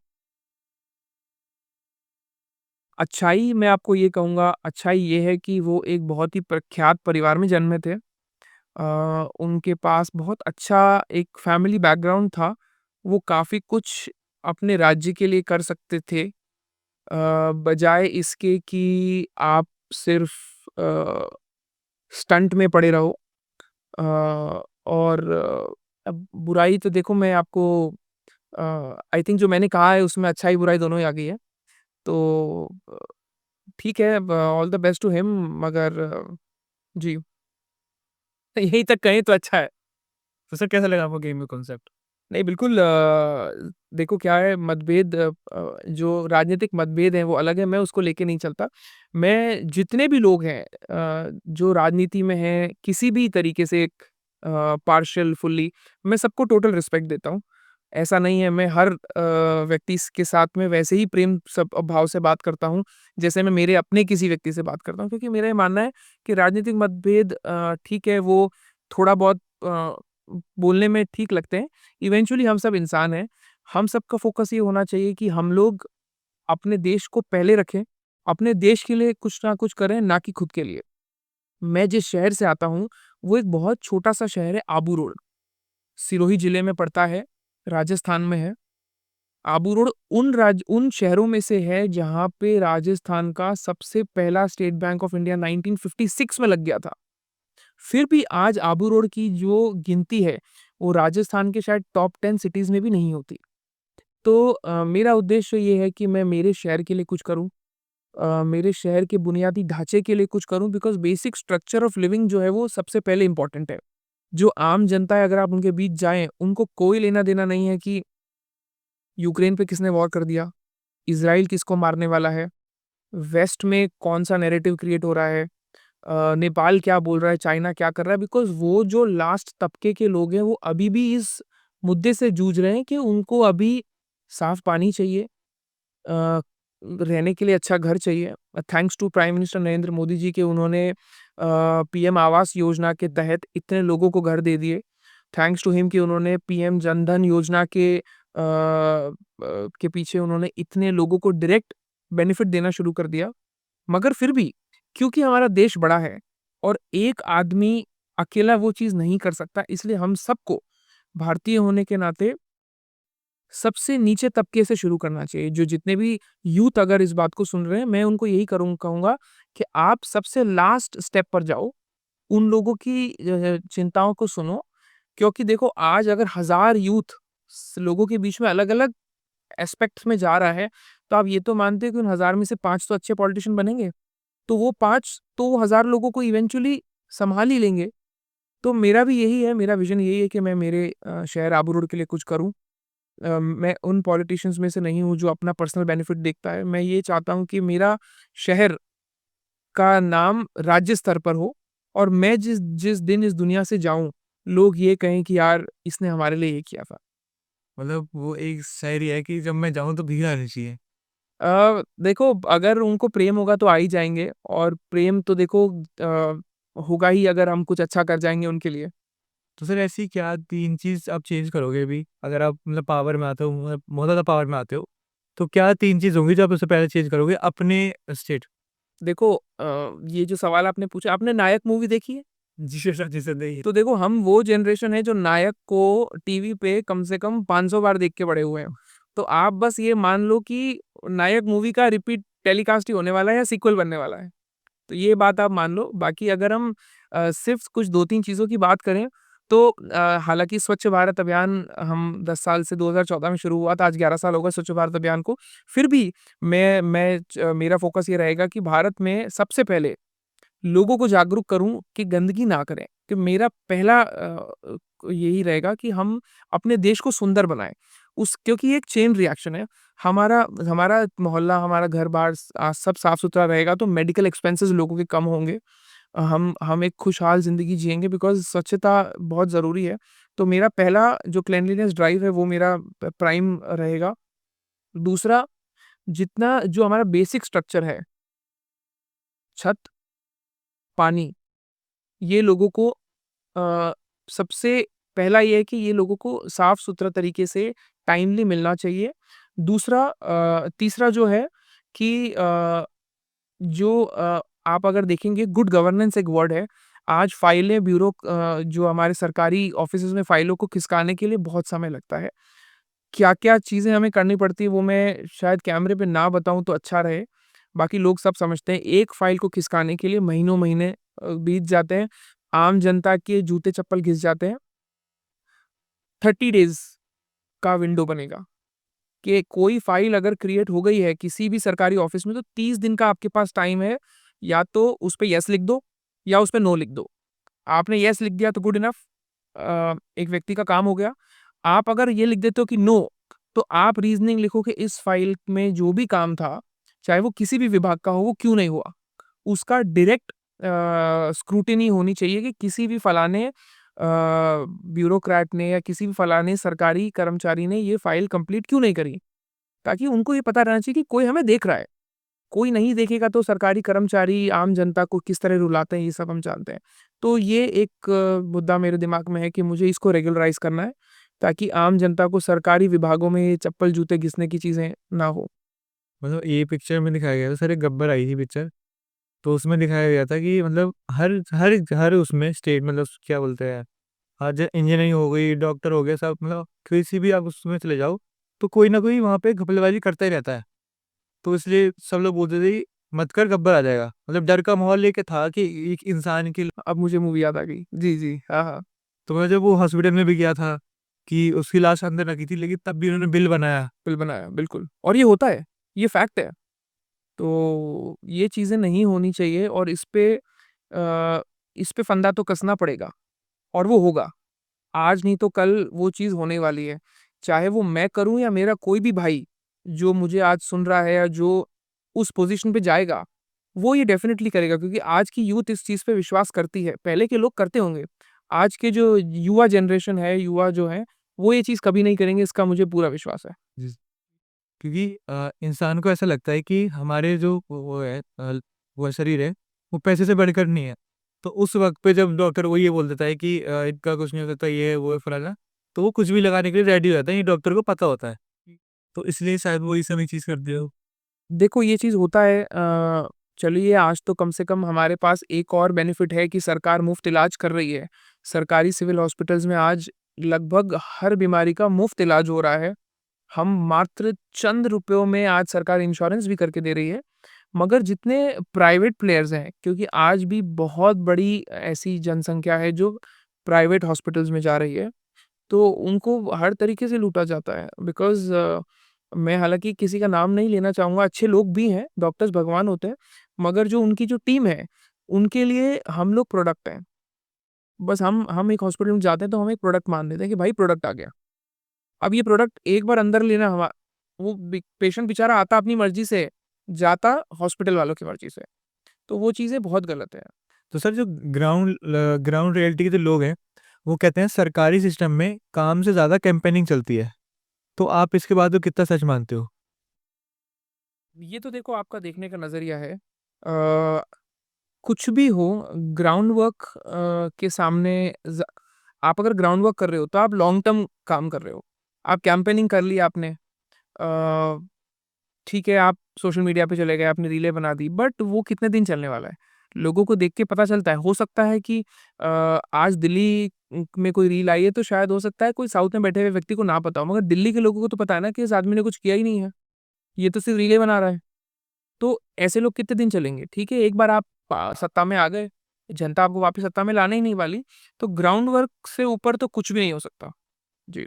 अच्छाई मैं आपको ये कहूँगा, अच्छाई ये है कि वो एक बहुत ही प्रख्यात परिवार में जन्मे थे। उनके पास बहुत अच्छा एक फैमिली बैकग्राउंड था। वो काफ़ी कुछ अपने राज्य के लिए कर सकते थे, बजाए इसके कि आप सिर्फ़ स्टंट में पड़े रहो। और अब बुराई तो देखो, मैं आपको आई थिंक जो मैंने कहा है उसमें अच्छाई-बुराई दोनों ही आ गई है। तो ठीक है, all the best to him, मगर जी, यहीं तक कहें तो अच्छा है। तो सर कैसा लगा आपको गेम में कॉन्सेप्ट? नहीं, बिल्कुल, देखो क्या है, मतभेद, जो राजनीतिक मतभेद हैं वो अलग है, मैं उसको लेके नहीं चलता। मैं जितने भी लोग हैं जो राजनीति में हैं, किसी भी तरीके से पार्शियल, फुल्ली, मैं सबको टोटल रिस्पेक्ट देता हूँ। ऐसा नहीं है, मैं हर व्यक्ति के साथ में वैसे ही प्रेम सब भाव से बात करता हूँ, जैसे मैं मेरे अपने किसी व्यक्ति से बात करता हूँ, क्योंकि मेरा ये मानना है कि राजनीतिक मतभेद ठीक है, वो थोड़ा बहुत बोलने में ठीक लगते हैं। इवेंचुअली हम सब इंसान हैं। हम सबका फ़ोकस ये होना चाहिए कि हम लोग अपने देश को पहले रखें, अपने देश के लिए कुछ ना कुछ करें, ना कि खुद के लिए। मैं जिस शहर से आता हूँ, वो एक बहुत छोटा-सा शहर है, आबू रोड। सिरोही जिले में पड़ता है, राजस्थान में है। आबू रोड उन शहरों में से है जहाँ पे राजस्थान का सबसे पहला स्टेट बैंक ऑफ इंडिया 1956 में लग गया था। फिर भी आज आबू रोड की जो गिनती है, वो राजस्थान के शायद टॉप 10 सिटीज़ में भी नहीं होती। तो मेरा उद्देश्य ये है कि मैं मेरे शहर के लिए कुछ करूँ, मेरे शहर के बुनियादी ढाँचे के लिए कुछ करूँ, because basic structure of living जो है वो सबसे पहले इम्पोर्टेंट है। जो आम जनता है, अगर आप उनके बीच जाएँ, उनको कोई लेना-देना नहीं है कि यूक्रेन पे किसने वॉर कर दिया, इज़राइल किसको मारने वाला है, वेस्ट में कौन-सा नैरेटिव क्रिएट हो रहा है, नेपाल क्या बोल रहा है, चाइना क्या कर रहा है, बिकॉज़ वो जो लास्ट तबके के लोग हैं, वो अभी भी इस मुद्दे से जूझ रहे हैं कि उनको अभी साफ पानी चाहिए, रहने के लिए अच्छा घर चाहिए। Thanks to prime minister Narendra Modi ji के उन्होंने पीएम आवास योजना के तहत इतने लोगों को घर दे दिए। थैंक्स टू हिम कि उन्होंने पीएम जन-धन योजना के पीछे उन्होंने इतने लोगों को डायरेक्ट बेनिफिट देना शुरू कर दिया। मगर फिर भी, क्योंकि हमारा देश बड़ा है और एक आदमी अकेला वो चीज़ नहीं कर सकता, इसलिए हम सबको भारतीय होने के नाते सबसे नीचे तबके से शुरू करना चाहिए। जो जितने भी यूथ अगर इस बात को सुन रहे हैं, मैं उनको यही कहूँगा कि आप सबसे लास्ट स्टेप पर जाओ, उन लोगों की चिंताओं को सुनो, क्योंकि देखो आज अगर हज़ार यूथ लोगों के बीच में अलग-अलग एस्पेक्ट्स में जा रहा है, तो आप ये तो मानते हो कि उन हज़ार में से 5 तो अच्छे पॉलिटिशियन बनेंगे। तो वो 5 तो वो हज़ार लोगों को इवेंचुअली सँभाल ही लेंगे। तो मेरा भी यही है, मेरा विज़न यही है कि मैं मेरे शहर आबू रोड के लिए कुछ करूँ। मैं उन पॉलिटिशियंस में से नहीं हूँ जो अपना पर्सनल बेनिफिट देखता है। मैं ये चाहता हूँ कि मेरा शहर का नाम राज्य स्तर पर हो, और मैं जिस जिस दिन इस दुनिया से जाऊँ, लोग ये कहें कि यार इसने हमारे लिए ये किया था। मतलब वो एक शायरी है कि जब मैं जाऊँ तो भीड़ आनी चाहिए। देखो, अगर उनको प्रेम होगा तो आ ही जाएँगे, और प्रेम तो देखो होगा ही अगर हम कुछ अच्छा कर जाएँगे उनके लिए। तो सर ऐसी क्या 3 चीज़ आप चेंज करोगे अभी? अगर आप मतलब पावर में आते हो, मतलब बहुत ज़्यादा पावर में आते हो, तो क्या 3 चीज़ होंगी जो आप सबसे पहले चेंज करोगे अपने स्टेट? देखो ये जो सवाल आपने पूछा, आपने नायक मूवी देखी है? जी सर, जी सर, नहीं। तो देखो हम वो जनरेशन है जो नायक को टीवी पे कम से कम 500 बार देख के बड़े हुए हैं। तो आप बस ये मान लो कि नायक मूवी का रिपीट टेलीकास्ट ही होने वाला है या सीक्वल बनने वाला है। तो ये बात आप मान लो। बाकी अगर हम सिर्फ़ कुछ 2-3 चीज़ों की बात करें तो हालाँकि स्वच्छ भारत अभियान हम 10 साल से 2014 में शुरू हुआ था, आज 11 साल हो गए स्वच्छ भारत अभियान को। फिर भी मेरा फ़ोकस ये रहेगा कि भारत में सबसे पहले लोगों को जागरूक करूँ कि गंदगी ना करें। कि मेरा पहला यही रहेगा कि हम अपने देश को सुंदर बनाएँ। क्योंकि ये एक चेन रिएक्शन है। हमारा हमारा मोहल्ला, हमारा घर-बार सब साफ-सुथरा रहेगा तो मेडिकल एक्सपेंसेस लोगों के कम होंगे। हम एक खुशहाल ज़िंदगी जिएँगे बिकॉज़ स्वच्छता बहुत ज़रूरी है। तो मेरा पहला जो क्लीनलीनेस ड्राइव है वो मेरा प्राइम रहेगा। दूसरा, जितना जो हमारा बेसिक स्ट्रक्चर है, छत, पानी, ये लोगों को सबसे पहला ये है कि ये लोगों को साफ-सुथरा तरीके से टाइमली मिलना चाहिए। दूसरा तीसरा जो है कि आप अगर देखेंगे गुड गवर्नेंस एक वर्ड है। आज फाइलें जो हमारे सरकारी ऑफ़िसेज़ में फाइलों को खिसकाने के लिए बहुत समय लगता है। क्या-क्या चीज़ें हमें करनी पड़ती है वो मैं शायद कैमरे पे ना बताऊँ तो अच्छा रहे। बाकी लोग सब समझते हैं एक फ़ाइल को खिसकाने के लिए महीनों महीने बीत जाते हैं। आम जनता के जूते-चप्पल घिस जाते हैं। 30 डेज़ का विंडो बनेगा कि कोई फ़ाइल अगर क्रिएट हो गई है किसी भी सरकारी ऑफ़िस में तो 30 दिन का आपके पास टाइम है। या तो उस पे येस लिख दो या उस पे नो लिख दो। आपने येस लिख दिया तो गुड इनफ एक व्यक्ति का काम हो गया। आप अगर ये लिख देते हो कि नो, तो आप रीज़निंग लिखो कि इस फ़ाइल में जो भी काम था, चाहे वो किसी भी विभाग का हो, वो क्यों नहीं हुआ? उसका डायरेक्ट स्क्रूटिनी होनी चाहिए कि किसी भी फलाने ब्यूरोक्रेट ने या किसी भी फलाने सरकारी कर्मचारी ने ये फ़ाइल कंप्लीट क्यों नहीं करी? ताकि उनको ये पता रहना चाहिए कि कोई हमें देख रहा है। कोई नहीं देखेगा तो सरकारी कर्मचारी आम जनता को किस तरह रुलाते हैं, ये सब हम जानते हैं। तो ये एक मुद्दा मेरे दिमाग में है कि मुझे इसको रेगुलराइज़ करना है, ताकि आम जनता को सरकारी विभागों में ये चप्पल-जूते घिसने की चीज़ें ना हो। मतलब ये पिक्चर में दिखाया गया था सर, एक गब्बर आई थी पिक्चर, तो उसमें दिखाया गया था कि मतलब हर हर हर उसमें स्टेट मतलब क्या बोलते हैं, आज इंजीनियरिंग हो गई, डॉक्टर हो गया, सब मतलब किसी भी आप उसमें चले जाओ, तो कोई ना कोई वहाँ पे घपलेबाज़ी करता ही रहता है। तो इसलिए सब लोग बोलते थे कि मत कर गब्बर आ जाएगा। मतलब डर का माहौल लेके था कि एक इंसान की। अब मुझे मूवी याद आ गई। जी, जी। हाँ, हाँ। तो मैं जब वो हॉस्पिटल में भी गया था कि उसकी लाश अंदर रखी थी, लेकिन तब भी उन्होंने बिल बनाया। बिल बनाया, बिल्कुल। और ये होता है, ये फैक्ट है। तो ये चीज़ें नहीं होनी चाहिए और इस पे फंदा तो कसना पड़ेगा और वो होगा। आज नहीं तो कल वो चीज़ होने वाली है। चाहे वो मैं करूँ या मेरा कोई भी भाई, जो मुझे आज सुन रहा है या जो उस पोज़ीशन पे जाएगा, वो ये डेफ़िनिटली करेगा क्योंकि आज की यूथ इस चीज़ पे विश्वास करती है। पहले के लोग करते होंगे। आज के जो युवा जनरेशन है, युवा जो हैं, वो ये चीज़ कभी नहीं करेंगे इसका मुझे पूरा विश्वास है। जी। क्योंकि इंसान को ऐसा लगता है कि हमारे जो वो है वो शरीर है, वो पैसे से बढ़कर नहीं है। तो उस वक़्त पे जब डॉक्टर वो ये बोल देता है कि इनका कुछ नहीं हो सकता, ये है, वो है, फलाना, तो वो कुछ भी लगाने के लिए रेडी हो जाता है, ये डॉक्टर को पता होता है। तो इसलिए शायद वो ये सभी चीज़ करते हो। देखो ये चीज़ होता है चलिए आज तो कम से कम हमारे पास एक और बेनिफिट है कि सरकार मुफ़्त इलाज कर रही है। सरकारी सिविल हॉस्पिटल्स में आज लगभग हर बीमारी का मुफ़्त इलाज हो रहा है। हम मात्र चंद रुपयों में आज सरकार इंश्योरेंस भी करके दे रही है। मगर जितने प्राइवेट प्लेयर्स हैं क्योंकि आज भी बहुत बड़ी ऐसी जनसंख्या है जो प्राइवेट हॉस्पिटल्स में जा रही है। तो उनको हर तरीके से लूटा जाता है बिकॉज़ मैं हालाँकि किसी का नाम नहीं लेना चाहूँगा, अच्छे लोग भी हैं, डॉक्टर्स भगवान होते हैं, मगर जो उनकी जो टीम है, उनके लिए हम लोग प्रोडक्ट हैं। बस हम एक हॉस्पिटल में जाते हैं तो हम एक प्रोडक्ट मान लेते हैं कि भाई प्रोडक्ट आ गया। अब ये प्रोडक्ट एक बार अंदर लेना हमा वो बि पेशेंट बेचारा आता अपनी मर्ज़ी से, जाता हॉस्पिटल वालों की मर्ज़ी से। तो वो चीज़ें बहुत गलत है। तो सर जो ग्राउंड रियलिटी के जो लोग हैं, वो कहते हैं सरकारी सिस्टम में काम से ज़्यादा कैम्पेनिंग चलती है। तो आप इसके बाद में कितना सच मानते हो? ये तो देखो आपका देखने का नज़रिया है। कुछ भी हो ग्राउंड वर्क के सामने आप अगर ग्राउंड वर्क कर रहे हो तो आप लॉन्ग टर्म काम कर रहे हो। आप कैंपेनिंग कर ली आपने, ठीक है, आप सोशल मीडिया पे चले गए, आपने रीलें बना दी, बट वो कितने दिन चलने वाला है? लोगों को देख के पता चलता है। हो सकता है कि आज दिल्ली में कोई रील आई है, तो शायद हो सकता है कोई साउथ में बैठे हुए व्यक्ति को ना पता हो, मगर दिल्ली के लोगों को तो पता है ना कि इस आदमी ने कुछ किया ही नहीं है, ये तो सिर्फ़ रीलें बना रहा है। तो ऐसे लोग कितने दिन चलेंगे? ठीक है, एक बार आप सत्ता में आ गए, जनता आपको वापस सत्ता में लाने ही नहीं वाली, तो ग्राउंड वर्क से ऊपर तो कुछ भी नहीं हो सकता। जी।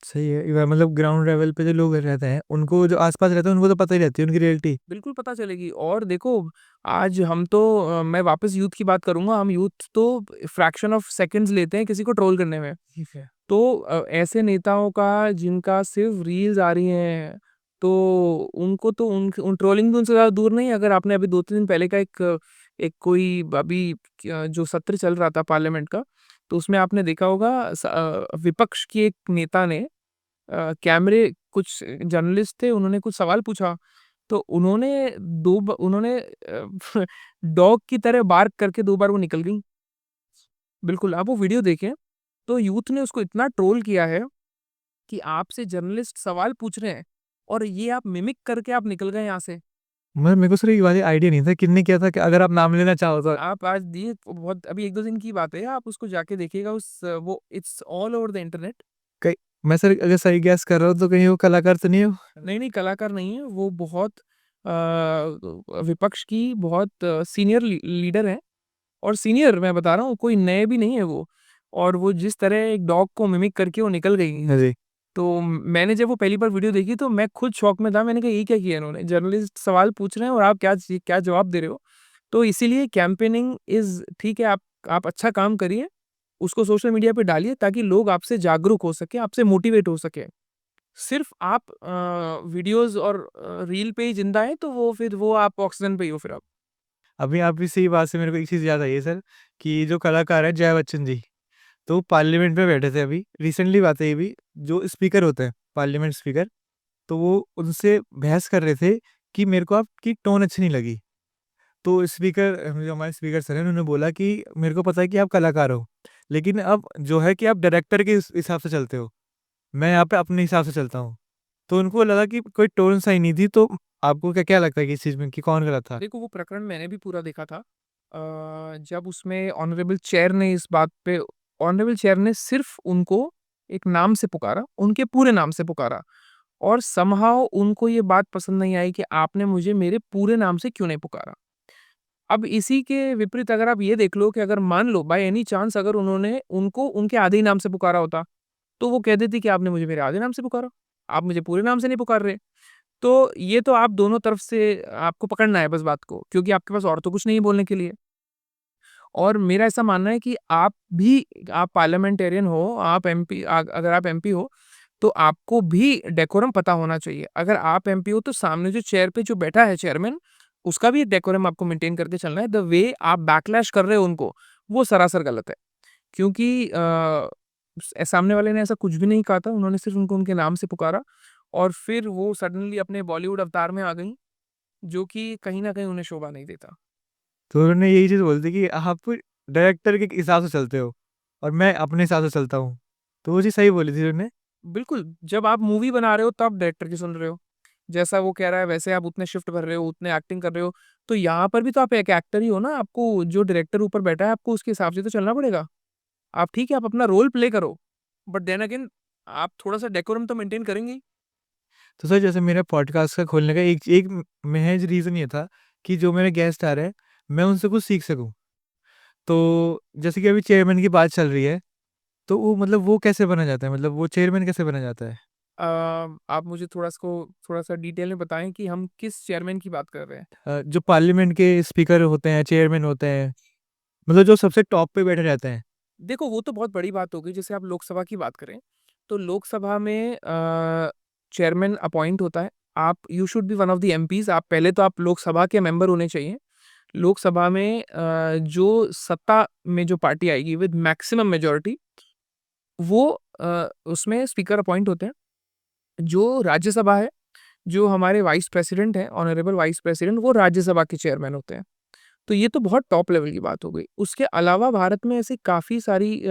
सही है। मतलब ग्राउंड लेवल पे जो लोग रहते हैं, उनको जो आस-पास रहते हैं, उनको तो पता ही रहती है उनकी रियलिटी। बिल्कुल पता चलेगी। और देखो, आज हम तो मैं वापस यूथ की बात करूँगा, हम यूथ तो फ्रैक्शन ऑफ सेकंड्स लेते हैं किसी को ट्रोल करने में। ठीक है। तो ऐसे नेताओं का जिनका सिर्फ़ रील्स आ रही हैं, तो उनको तो उन ट्रोलिंग भी उनसे ज़्यादा दूर नहीं है। अगर आपने अभी 2-3 दिन पहले का एक एक कोई अभी जो सत्र चल रहा था पार्लियामेंट का, तो उसमें आपने देखा होगा विपक्ष की एक नेता ने कैमरे कुछ जर्नलिस्ट थे, उन्होंने कुछ सवाल पूछा, तो उन्होंने 2 ब उन्होंने डॉग की तरह बार्क करके 2 बार वो निकल गईं। बिल्कुल, आप वो वीडियो देखें, तो यूथ ने उसको इतना ट्रोल किया है कि आपसे जर्नलिस्ट सवाल पूछ रहे हैं और ये आप मिमिक करके आप निकल गए यहाँ से। मेरे को सर ये वाली आइडिया नहीं था, किसने किया था कि अगर आप नाम लेना चाहो तो? आप आज दिए बहुत अभी 1-2 दिन की बात है, आप उसको जाके देखिएगा वो it's all over the internet. कहीं मैं सर अगर सही गेस कर रहा हूँ तो कहीं वो कलाकार तो नहीं हो? नहीं, नहीं, कलाकार नहीं है, वो बहुत विपक्ष की बहुत सीनियर लीडर हैं। और सीनियर मैं बता रहा हूँ, कोई नए भी नहीं है वो। और वो जिस तरह एक डॉग को मिमिक करके वो निकल गई, हाँ जी। तो मैंने जब वो पहली बार वीडियो देखी तो मैं खुद शॉक में था। मैंने कहा ये क्या किया इन्होंने? जर्नलिस्ट सवाल पूछ रहे हैं और आप क्या जवाब दे रहे हो? तो इसीलिए कैम्पेनिंग इज़ ठीक है, आप अच्छा काम करिए, उसको सोशल मीडिया पे डालिए ताकि लोग आपसे जागरूक हो सकें, आपसे मोटिवेट हो सकें। सिर्फ़ आप वीडियोज़ और रील पे ही ज़िंदा हैं, तो वो आप ऑक्सीजन पे ही हो फिर आप। अभी आप इसी बात से मेरे को एक चीज़ याद आई है सर, कि जो कलाकार हैं जया बच्चन जी, तो पार्लियामेंट में बैठे थे अभी, रिसेंटली बात है ये भी, जो स्पीकर होते हैं, पार्लियामेंट स्पीकर, तो वो उनसे बहस कर रहे थे कि मेरे को आपकी टोन अच्छी नहीं लगी। तो स्पीकर जो हमारे स्पीकर सर हैं, उन्होंने बोला कि मेरे को पता है कि आप कलाकार हो, लेकिन अब जो है कि आप डायरेक्टर के हिसाब से चलते हो, मैं यहाँ पे अपने हिसाब से चलता हूँ। तो उनको लगा कि कोई टोन सही नहीं थी, तो आपको क्या क्या लगता है कि इस चीज़ में कि कौन गलत था? देखो, वो प्रकरण मैंने भी पूरा देखा था। जब उसमें ऑनरेबल चेयर ने इस बात पे ऑनरेबल चेयर ने सिर्फ़ उनको एक नाम से पुकारा, उनके पूरे नाम से पुकारा और समहाउ उनको ये बात पसंद नहीं आई कि आपने मुझे मेरे पूरे नाम से क्यों नहीं पुकारा। अब इसी के विपरीत अगर आप ये देख लो कि अगर मान लो बाय एनी चांस अगर उन्होंने उनको उनके आधे ही नाम से पुकारा होता, तो वो कह देती कि आपने मुझे मेरे आधे नाम से पुकारा, आप मुझे पूरे नाम से नहीं पुकार रहे। तो ये तो आप दोनों तरफ से आपको पकड़ना है बस बात को, क्योंकि आपके पास और तो कुछ नहीं है बोलने के लिए। और मेरा ऐसा मानना है कि आप पार्लियामेंटेरियन हो, आप एमपी अगर आप एमपी हो, तो आपको भी डेकोरम पता होना चाहिए। अगर आप एमपी हो तो सामने जो चेयर पे जो बैठा है चेयरमैन, उसका भी एक डेकोरम आपको मेंटेन करके चलना है। द वे आप बैकलैश कर रहे हो उनको, वो सरासर गलत है। क्योंकि सामने वाले ने ऐसा कुछ भी नहीं कहा था, उन्होंने सिर्फ़ उनको उनके नाम से पुकारा और फिर वो सडनली अपने बॉलीवुड अवतार में आ गईं, जो कि कहीं न कहीं उन्हें शोभा नहीं देता। तो उन्होंने यही चीज़ बोली थी कि आप डायरेक्टर के हिसाब से चलते हो और मैं अपने हिसाब से चलता हूँ। तो वो चीज़ सही बोली थी उन्होंने। बिल्कुल, जब आप मूवी बना रहे हो तब डायरेक्टर की सुन रहे हो। जैसा वो कह रहा है वैसे आप उतने शिफ्ट भर रहे हो, उतने एक्टिंग कर रहे हो, तो यहाँ पर भी तो आप एक एक्टर ही हो ना, आपको जो डायरेक्टर ऊपर बैठा है आपको उसके हिसाब से तो चलना पड़ेगा। आप ठीक है, आप अपना रोल प्ले करो, बट देन अगेन आप थोड़ा-सा डेकोरम तो मेंटेन करेंगे ही। तो सर जैसे मेरा पॉडकास्ट का खोलने का एक एक महज़ रीज़न ये था कि जो मेरे गेस्ट आ रहे हैं, मैं उनसे कुछ सीख सकूँ। तो जैसे कि अभी चेयरमैन की बात चल रही है, तो वो मतलब वो कैसे बना जाता है? मतलब वो चेयरमैन कैसे बना जाता है? आप मुझे थोड़ा-सा डिटेल में बताएँ कि हम किस चेयरमैन की बात कर रहे हैं? जो पार्लियामेंट के स्पीकर होते हैं, चेयरमैन होते हैं, मतलब जो सबसे टॉप पे बैठे रहते हैं। देखो, वो तो बहुत बड़ी बात हो गई, जैसे आप लोकसभा की बात करें, तो लोकसभा में चेयरमैन अपॉइंट होता है। आप you should be one of the MPs, आप पहले तो आप लोकसभा के मेंबर होने चाहिए। लोकसभा में जो सत्ता में जो पार्टी आएगी विद मैक्सिमम मेजॉरिटी, वो उसमें स्पीकर अपॉइंट होते हैं। जो राज्यसभा है, जो हमारे वाइस प्रेसिडेंट हैं, ऑनरेबल वाइस प्रेसिडेंट, वो राज्यसभा के चेयरमैन होते हैं। तो ये तो बहुत टॉप लेवल की बात हो गई। उसके अलावा भारत में ऐसी काफ़ी सारी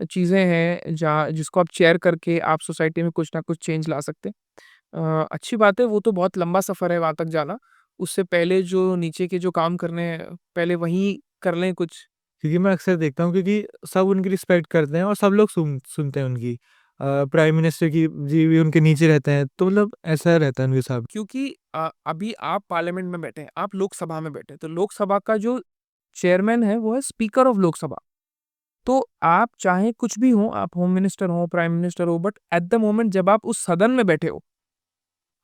चीज़ें हैं जहाँ जिसको आप चेयर करके आप सोसाइटी में कुछ ना कुछ चेंज ला सकते हैं। अच्छी बात है, वो तो बहुत लंबा सफ़र है वहाँ तक जाना। उससे पहले जो नीचे के जो काम करने हैं, पहले वहीं कर लें कुछ। क्योंकि मैं अक्सर देखता हूँ क्योंकि सब उनकी रिस्पेक्ट करते हैं और सब लोग सुनते हैं उनकी। प्राइम मिनिस्टर की जी भी उनके नीचे रहते हैं, तो मतलब ऐसा रहता है उनके साथ। क्योंकि अभी आप पार्लियामेंट में बैठे हैं, आप लोकसभा में बैठे हैं, तो लोकसभा का जो चेयरमैन है, वो है स्पीकर ऑफ लोकसभा। तो आप चाहे कुछ भी हो, आप होम मिनिस्टर हो, प्राइम मिनिस्टर हो, बट एट द मोमेंट जब आप उस सदन में बैठे हो,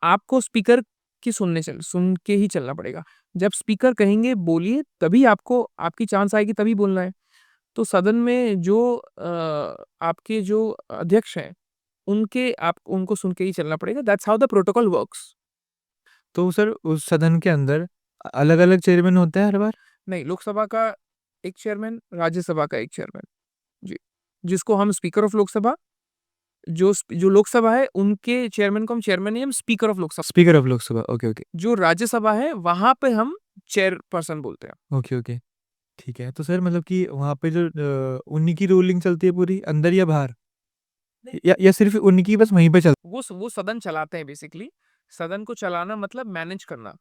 आपको स्पीकर की सुन के ही चलना पड़ेगा। जब स्पीकर कहेंगे बोलिए, तभी आपको आपकी चांस आएगी, तभी बोलना है। तो सदन में जो आपके जो अध्यक्ष हैं, आप उनको सुन के ही चलना पड़ेगा। That's how the protocol works. तो सर उस सदन के अंदर अलग-अलग चेयरमैन होते हैं हर बार? नहीं, लोकसभा का एक चेयरमैन, राज्यसभा का एक चेयरमैन। जी। जिसको हम स्पीकर ऑफ लोकसभा, जो लोकसभा है, उनके चेयरमैन को हम चेयरमैन नहीं, हम speaker of Lok Sabha. Speaker of Lok Sabha, okay, okay. जो राज्यसभा है, वहाँ पे हम चेयरपर्सन बोलते हैं। ओके, ओके, ठीक है। तो सर मतलब कि वहाँ पे जो उन्हीं की रूलिंग चलती है पूरी, अंदर या बाहर? नहीं, या सिर्फ़ उनकी बस वहीं पे चल वो सदन चलाते हैं बेसिकली। सदन को चलाना मतलब मैनेज करना।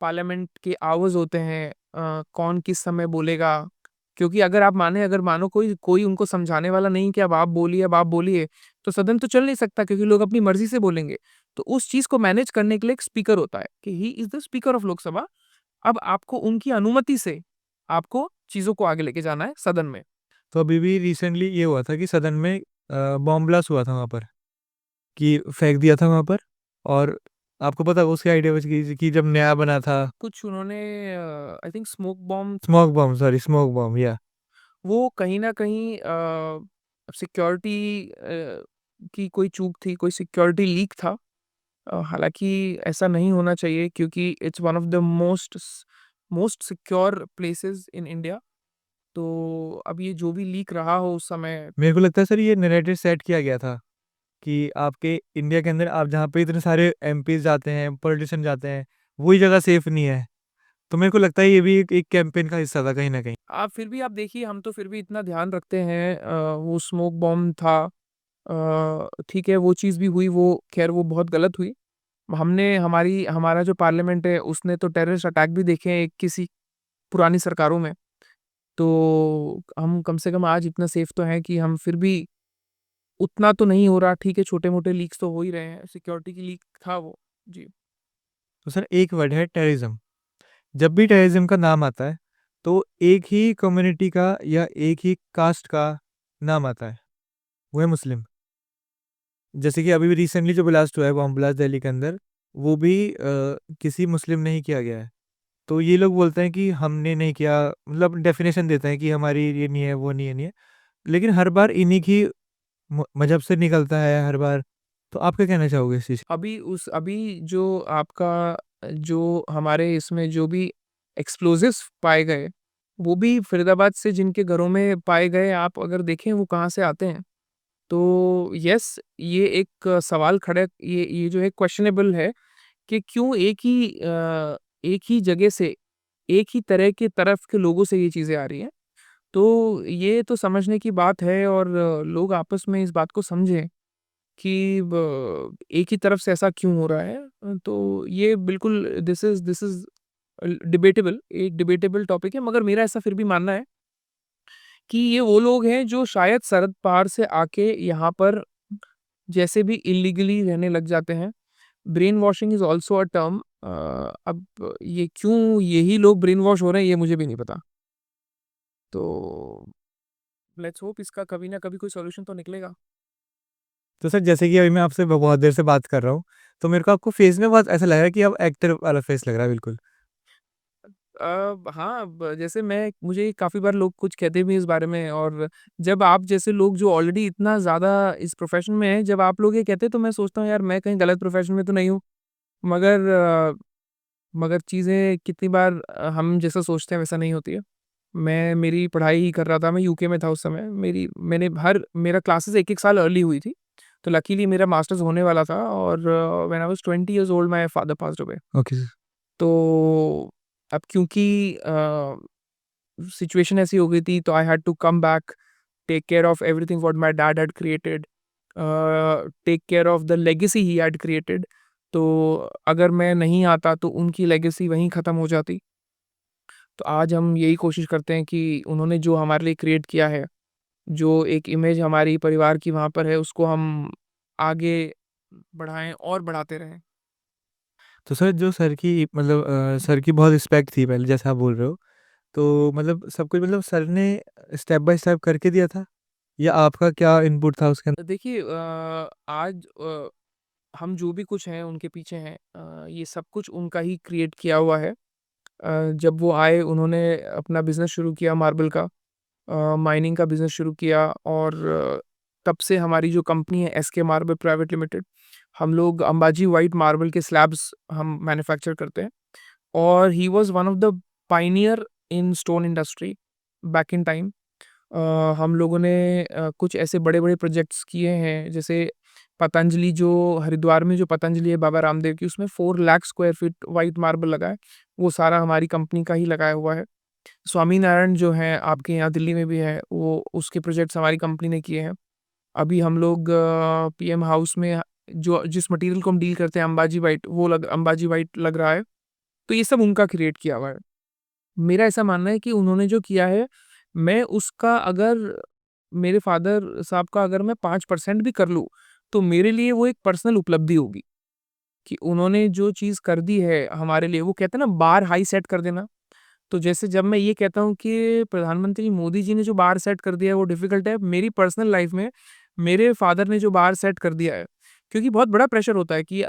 पार्लियामेंट के आवर्स होते हैं, कौन किस समय बोलेगा, क्योंकि अगर मानो कोई कोई उनको समझाने वाला नहीं कि अब आप बोलिए, तो सदन तो चल नहीं सकता क्योंकि लोग अपनी मर्ज़ी से बोलेंगे। तो उस चीज़ को मैनेज करने के लिए एक स्पीकर होता है कि he is the speaker of Lok Sabha. अब आपको उनकी अनुमति से आपको चीज़ों को आगे लेके जाना है सदन में। तो अभी भी रिसेंटली ये हुआ था कि सदन में बॉम्ब ब्लास्ट हुआ था वहाँ पर, कि फेंक दिया था वहाँ पर। और आपको पता है उसकी आइडिया कि जब नया बना था कुछ उन्होंने I think smoke bomb, smoke bomb, sorry smoke bomb या वो कहीं न कहीं सिक्योरिटी की कोई चूक थी, कोई सिक्योरिटी लीक था। हालाँकि ऐसा नहीं होना चाहिए क्योंकि it's one of the most secure places in India. तो अब ये जो भी लीक रहा हो उस समय। मेरे को लगता है सर ये नैरेटिव सेट किया गया था कि आपके इंडिया के अंदर आप जहाँ पे इतने सारे एमपीज़ जाते हैं, पॉलिटिशियन जाते हैं, वही जगह सेफ नहीं है। तो मेरे को लगता है ये भी एक कैंपेन का हिस्सा था कहीं न कहीं। आप देखिए, हम तो फिर भी इतना ध्यान रखते हैं, वो स्मोक बॉम्ब था। ठीक है, वो चीज़ भी हुई, वो ख़ैर वो बहुत गलत हुई। हमारा जो पार्लियामेंट है, उसने तो टेररिस्ट अटैक भी देखे हैं किसी पुरानी सरकारों में। तो हम कम से कम आज इतना सेफ तो हैं कि हम फिर भी उतना तो नहीं हो रहा, ठीक है, छोटे-मोटे लीक्स तो हो ही रहे हैं, सिक्योरिटी की लीक था वो। जी। तो सर एक वर्ड है टेररिज्म। जब भी टेररिज्म का नाम आता है, तो एक ही कम्युनिटी का या एक ही कास्ट का नाम आता है, वो है मुस्लिम। जैसे कि अभी भी रिसेंटली जो ब्लास्ट हुआ है, बॉम्ब ब्लास्ट दिल्ली के अंदर, वो भी किसी मुस्लिम ने ही किया गया है। तो ये लोग बोलते हैं कि हमने नहीं किया, मतलब डेफिनेशन देते हैं कि हमारी ये नहीं है, वो नहीं है, नहीं है। लेकिन हर बार इन्हीं की मजहब से निकलता है हर बार। तो आप क्या कहना चाहोगे इस चीज़? अभी जो आपका जो हमारे इसमें जो भी एक्सप्लोज़िव्स पाए गए, वो भी फ़रीदाबाद से जिनके घरों में पाए गए, आप अगर देखें वो कहाँ से आते हैं। तो येस, ये एक सवाल खड़ा, ये जो है क्वेश्चनेबल है कि क्यों एक ही जगह से, एक ही तरह के तरफ के लोगों से ये चीज़ें आ रही हैं। तो ये तो समझने की बात है और लोग आपस में इस बात को समझें कि एक ही तरफ से ऐसा क्यों हो रहा है। तो ये बिल्कुल दिस इज़ डिबेटेबल, एक डिबेटेबल टॉपिक है, मगर मेरा ऐसा फिर भी मानना है कि ये वो लोग हैं जो शायद सरहद पार से आके यहाँ पर जैसे भी इल्लीगली रहने लग जाते हैं। Brain washing is also a term. अब ये क्यों यही लोग ब्रेन वॉश हो रहे हैं, ये मुझे भी नहीं पता। तो लेट्स होप इसका कभी ना कभी कोई सॉल्यूशन तो निकलेगा। तो सर जैसे कि अभी मैं आपसे बहुत देर से बात कर रहा हूँ, तो मेरे को आपको फेस में बहुत ऐसा लग रहा है कि अब एक्टर वाला फेस लग रहा है बिल्कुल। हाँ, जैसे मुझे काफ़ी बार लोग कुछ कहते भी हैं इस बारे में, और जब आप जैसे लोग जो ऑलरेडी इतना ज़्यादा इस प्रोफ़ेशन में हैं, जब आप लोग ये कहते हैं तो मैं सोचता हूँ यार मैं कहीं गलत प्रोफ़ेशन में तो नहीं हूँ। मगर मगर चीज़ें कितनी बार हम जैसा सोचते हैं वैसा नहीं होती है। मैं मेरी पढ़ाई ही कर रहा था, मैं यूके में था उस समय। मेरा क्लासेस 1-1 साल अर्ली हुई थी। तो लकीली मेरा मास्टर्स होने वाला था और when I was 20 years old my father passed away. Okay sir. तो अब क्योंकि सिचुएशन ऐसी हो गई थी तो I had to come back, take care of everything what my dad had created, take care of the legacy he had created. तो अगर मैं नहीं आता तो उनकी लेगेसी वहीं ख़त्म हो जाती। तो आज हम यही कोशिश करते हैं कि उन्होंने जो हमारे लिए क्रिएट किया है, जो एक इमेज हमारी परिवार की वहाँ पर है, उसको हम आगे बढ़ाएँ और बढ़ाते रहें। तो सर जो सर की मतलब सर की बहुत रिस्पेक्ट थी पहले जैसा आप बोल रहे हो, तो मतलब सब कुछ मतलब सर ने स्टेप बाय स्टेप करके दिया था? या आपका क्या इनपुट था उसके अंदर? देखिए आज हम जो भी कुछ हैं उनके पीछे हैं, ये सब कुछ उनका ही क्रिएट किया हुआ है। जब वो आए उन्होंने अपना बिज़नेस शुरू किया मार्बल का, माइनिंग का बिज़नेस शुरू किया और तब से हमारी जो कंपनी है एसके मार्बल प्राइवेट लिमिटेड, हम लोग अंबाजी व्हाइट मार्बल के स्लैब्स हम मैन्युफैक्चर करते हैं। और he was one of the Pioneer in stone industry back in time. हम लोगों ने कुछ ऐसे बड़े-बड़े प्रोजेक्ट्स किए हैं, जैसे पतंजलि जो हरिद्वार में जो पतंजलि है बाबा रामदेव की, उसमें 4 lakh square feet white marble लगा है। वो सारा हमारी कंपनी का ही लगाया हुआ है। स्वामीनारायण जो हैं आपके यहाँ दिल्ली में भी है, वो उसके प्रोजेक्ट्स हमारी कंपनी ने किए हैं। अभी हम लोग पीएम हाउस में जो जिस मटेरियल को हम डील करते हैं अंबाजी व्हाइट लग रहा है। तो ये सब उनका क्रिएट किया हुआ है। मेरा ऐसा मानना है कि उन्होंने जो किया है, मैं उसका अगर मेरे फ़ादर साहब का अगर मैं 5% भी कर लूँ, तो मेरे लिए वो एक पर्सनल उपलब्धि होगी कि उन्होंने जो चीज़ कर दी है हमारे लिए, वो कहते हैं ना बार हाई सेट कर देना। तो जैसे जब मैं ये कहता हूँ कि प्रधानमंत्री मोदी जी ने जो बार सेट कर दिया है वो डिफ़िकल्ट है, मेरी पर्सनल लाइफ़ में मेरे फ़ादर ने जो बार सेट कर दिया है, क्योंकि बहुत बड़ा प्रेशर होता है कि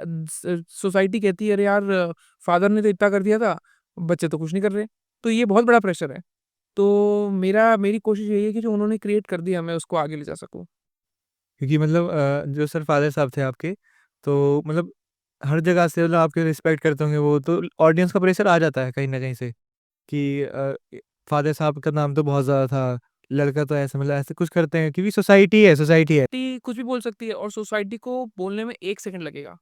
सोसाइटी कहती है अरे यार फ़ादर ने तो इतना कर दिया था, बच्चे तो कुछ नहीं कर रहे। तो ये बहुत बड़ा प्रेशर है। तो मेरी कोशिश यही है कि जो उन्होंने क्रिएट कर दिया मैं उसको आगे ले जा सकूँ। क्योंकि मतलब जो सर फादर साहब थे आपके, तो मतलब हर जगह से मतलब आपकी रिस्पेक्ट करते होंगे वो, तो ऑडियंस का प्रेशर आ जाता है कहीं न कहीं से कि फादर साहब का नाम तो बहुत ज़्यादा था, लड़का तो ऐसे मतलब ऐसे कुछ करते हैं क्योंकि सोसाइटी है। सोसाइटी कुछ भी बोल सकती है और सोसाइटी को बोलने में 1 सेकंड लगेगा।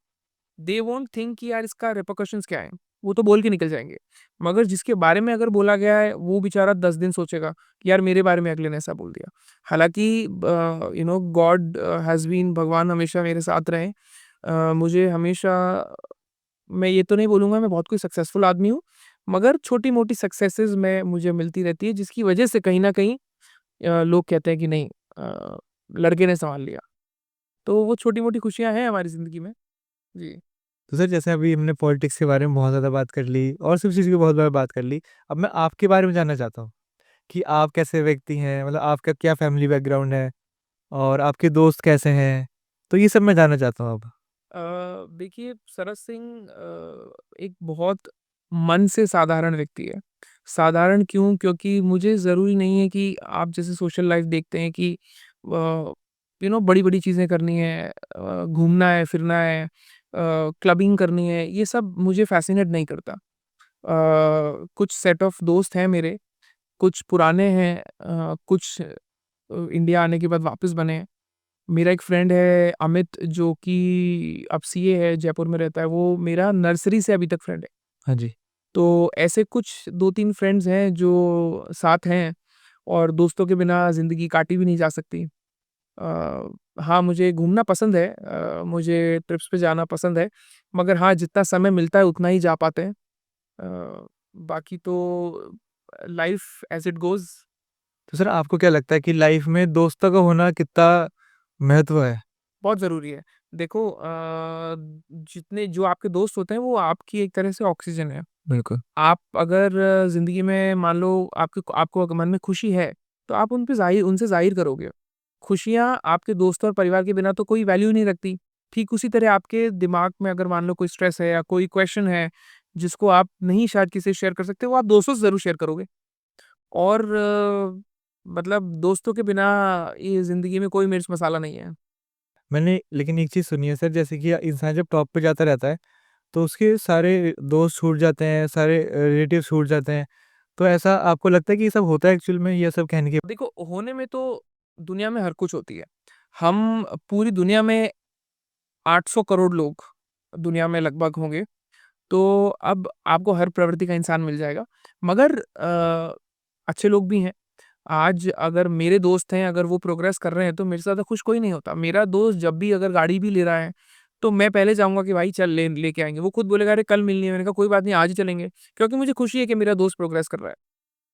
दे वोंट थिंक कि यार इसका रिपरकशंस क्या है? वो तो बोल के निकल जाएँगे। मगर जिसके बारे में अगर बोला गया है, वो बेचारा 10 दिन सोचेगा कि यार मेरे बारे में अगले ने ऐसा बोल दिया। हालाँकि गॉड हैज़ बीन भगवान हमेशा मेरे साथ रहे। मुझे हमेशा मैं ये तो नहीं बोलूँगा मैं बहुत कोई सक्सेसफुल आदमी हूँ, मगर छोटी-मोटी सक्सेसेज़ में मुझे मिलती रहती है जिसकी वजह से कहीं न कहीं लोग कहते हैं कि नहीं लड़के ने सँभाल लिया। तो वो छोटी-मोटी खुशियाँ हैं हमारी ज़िंदगी में। जी। तो सर जैसे अभी हमने पॉलिटिक्स के बारे में बहुत ज़्यादा बात कर ली और सब चीज़ की बहुत ज़्यादा बात कर ली। अब मैं आपके बारे में जानना चाहता हूँ कि आप कैसे व्यक्ति हैं? मतलब आपका क्या फैमिली बैकग्राउंड है और आपके दोस्त कैसे हैं? तो ये सब मैं जानना चाहता हूँ अब। देखिए सरस सिंह एक बहुत मन से साधारण व्यक्ति है। साधारण क्यों? क्योंकि मुझे ज़रूरी नहीं है कि आप जैसे सोशल लाइफ़ देखते हैं कि बड़ी-बड़ी चीज़ें करनी है, घूमना है, फिरना है, क्लबिंग करनी है, ये सब मुझे फ़ैसिनेट नहीं करता। कुछ सेट ऑफ दोस्त हैं मेरे, कुछ पुराने हैं, कुछ इंडिया आने के बाद वापस बने हैं। मेरा एक फ्रेंड है अमित जो कि अब सीए है, जयपुर में रहता है, वो मेरा नर्सरी से अभी तक फ्रेंड है। हाँ जी। तो ऐसे कुछ 2-3 फ्रेंड्स हैं जो साथ हैं और दोस्तों के बिना ज़िंदगी काटी भी नहीं जा सकती। हाँ, मुझे घूमना पसंद है, मुझे ट्रिप्स पे जाना पसंद है, मगर हाँ, जितना समय मिलता है उतना ही जा पाते हैं। बाकी तो लाइफ़ एज़ इट गोज़। तो सर आपको क्या लगता है कि लाइफ में दोस्तों का होना कितना महत्व है? बहुत ज़रूरी है। देखो जितने जो आपके दोस्त होते हैं वो आपकी एक तरह से ऑक्सीजन है। बिल्कुल। आप अगर ज़िंदगी में मान लो आपके आपको अगर मन में खुशी है, तो आप उनसे ज़ाहिर करोगे। खुशियाँ आपके दोस्तों और परिवार के बिना तो कोई वैल्यू नहीं रखती। ठीक उसी तरह आपके दिमाग में अगर मान लो कोई स्ट्रेस है या कोई क्वेश्चन है, जिसको आप नहीं शायद किसी से शेयर कर सकते, वो आप दोस्तों से ज़रूर शेयर करोगे। और मतलब दोस्तों के बिना ये ज़िंदगी में कोई मिर्च मसाला नहीं है। मैंने लेकिन एक चीज़ सुनी है सर, जैसे कि इंसान जब टॉप पे जाता रहता है, तो उसके सारे दोस्त छूट जाते हैं, सारे रिलेटिव्स छूट जाते हैं। तो ऐसा आपको लगता है कि ये सब होता है एक्चुअल में, ये सब कहने की? देखो, होने में तो दुनिया में हर कुछ होती है। हम पूरी दुनिया में 800 करोड़ लोग दुनिया में लगभग होंगे। तो अब आपको हर प्रवृत्ति का इंसान मिल जाएगा। मगर अच्छे लोग भी हैं। आज अगर मेरे दोस्त हैं, अगर वो प्रोग्रेस कर रहे हैं, तो मेरे से ज़्यादा खुश कोई नहीं होता। मेरा दोस्त जब भी अगर गाड़ी भी ले रहा है, तो मैं पहले चाहूँगा कि भाई चल लेके आएँगे। वो खुद बोलेगा, "अरे! कल मिलनी है।" मैंने कहा, "कोई बात नहीं, आज ही चलेंगे।" क्योंकि मुझे खुशी है कि मेरा दोस्त प्रोग्रेस कर रहा है।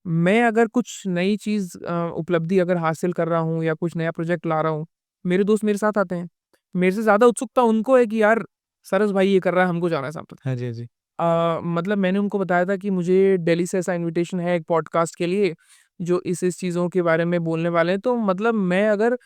मैं अगर कुछ नई चीज़ उपलब्धि अगर हासिल कर रहा हूँ या कुछ नया प्रोजेक्ट ला रहा हूँ, मेरे दोस्त मेरे साथ आते हैं। मेरे से ज़्यादा उत्सुकता उनको है कि यार सरस भाई ये कर रहा है, हमको जाना है साथ में। हाँ जी, हाँ जी। मतलब मैंने उनको बताया था कि मुझे दिल्ली से ऐसा इन्विटेशन है एक पॉडकास्ट के लिए, जो इस चीज़ों के बारे में बोलने वाले हैं। तो मतलब मैं अगर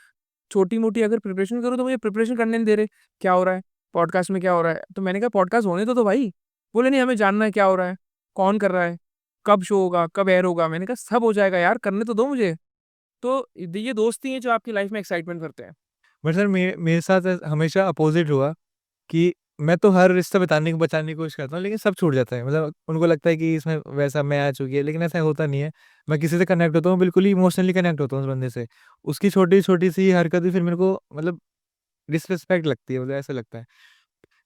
छोटी-मोटी अगर प्रिपरेशन करूँ, तो मुझे प्रिपरेशन करने नहीं दे रहे, क्या हो रहा है? पॉडकास्ट में क्या हो रहा है? तो मैंने कहा पॉडकास्ट होने दो भाई। बोले नहीं हमें जानना है क्या हो रहा है? कौन कर रहा है? कब शो होगा? कब एयर होगा? मैंने कहा सब हो जाएगा यार, करने तो दो मुझे। तो ये दोस्त ही हैं जो आपकी लाइफ़ में एक्साइटमेंट भरते हैं। बट सर मेरे साथ हमेशा अपोज़िट हुआ कि मैं तो हर रिश्ता बचाने की कोशिश करता हूँ, लेकिन सब छूट जाता है। मतलब उनको लगता है कि इसमें वैसा मैं आ चुकी है, लेकिन ऐसा होता नहीं है। मैं किसी से कनेक्ट होता हूँ, बिल्कुल ही इमोशनली कनेक्ट होता हूँ उस बंदे से। उसकी छोटी-छोटी सी हरकत भी फिर मेरे को मतलब डिसरिस्पेक्ट लगती है, मुझे ऐसा लगता है।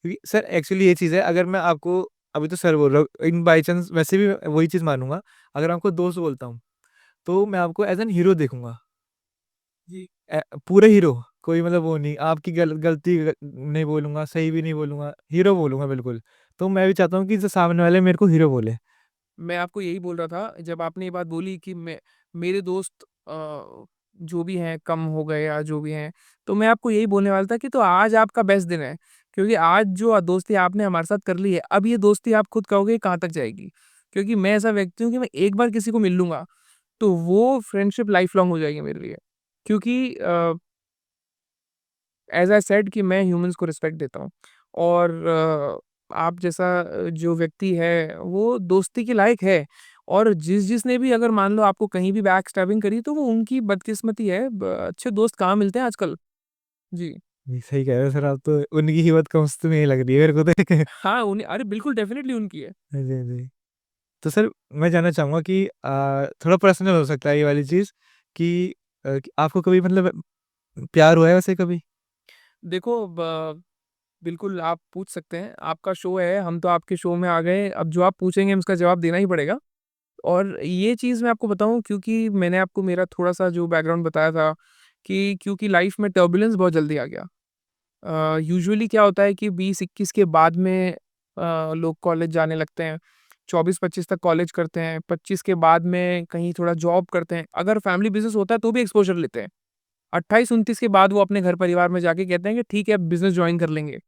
क्योंकि सर एक्चुअली ये चीज़ है, अगर मैं आपको अभी तो सर बोल रहा हूँ, इन बाय चांस वैसे भी वही चीज़ मानूँगा। अगर आपको दोस्त बोलता हूँ, तो मैं आपको एज़ एन हीरो देखूँगा। जी। पूरे हीरो, कोई मतलब वो नहीं, आपकी गलती नहीं बोलूँगा, सही भी नहीं बोलूँगा, हीरो बोलूँगा बिल्कुल। तो मैं भी चाहता हूँ कि जो सामने वाले मेरे को हीरो बोले। मैं आपको यही बोल रहा था, जब आपने ये बात बोली कि मेरे दोस्त जो भी हैं कम हो गए या जो भी हैं, तो मैं आपको यही बोलने वाला था कि तो आज आपका बेस्ट दिन है। क्योंकि आज जो दोस्ती आपने हमारे साथ कर ली है, अब ये दोस्ती आप खुद कहोगे कहाँ तक जाएगी। क्योंकि मैं ऐसा व्यक्ति हूँ कि मैं एक बार किसी को मिल लूँगा, तो वो फ्रेंडशिप लाइफ़ लॉन्ग हो जाएगी मेरे लिए। क्योंकि एज़ आई सेड कि मैं ह्यूमन्स को रिस्पेक्ट देता हूँ और आप जैसा जो व्यक्ति है वो दोस्ती के लायक है और जिसने भी अगर मान लो आपको कहीं भी बैक स्टैबिंग करी तो वो उनकी बदकिस्मती है। अच्छे दोस्त कहाँ मिलते हैं आजकल। जी। जी, सही कह रहे हो सर आप तो, उनकी हीमत कम से कम यही लग रही है मेरे को तो। हाँ, उन्हें अरे बिल्कुल डेफ़िनिटली उनकी है। हाँ जी, हाँ जी। तो सर मैं जानना चाहूँगा कि थोड़ा पर्सनल हो सकता है ये वाली चीज़ कि कि आपको कभी मतलब प्यार हुआ है वैसे कभी? देखो बिल्कुल आप पूछ सकते हैं, आपका शो है, हम तो आपके शो में आ गए, अब जो आप पूछेंगे हम उसका जवाब देना ही पड़ेगा। और ये चीज़ मैं आपको बताऊँ क्योंकि मैंने आपको मेरा थोड़ा-सा जो बैकग्राउंड बताया था कि क्योंकि लाइफ़ में टर्बुलेंस बहुत जल्दी आ गया। यूजुअली क्या होता है कि 20-21 के बाद में लोग कॉलेज जाने लगते हैं। 24-25 तक कॉलेज करते हैं, 25 के बाद में कहीं थोड़ा जॉब करते हैं। अगर फैमिली बिज़नेस होता है तो भी एक्सपोज़र लेते हैं। 28-29 के बाद वो अपने घर परिवार में जाके कहते हैं कि ठीक है अब बिज़नेस जॉइन कर लेंगे।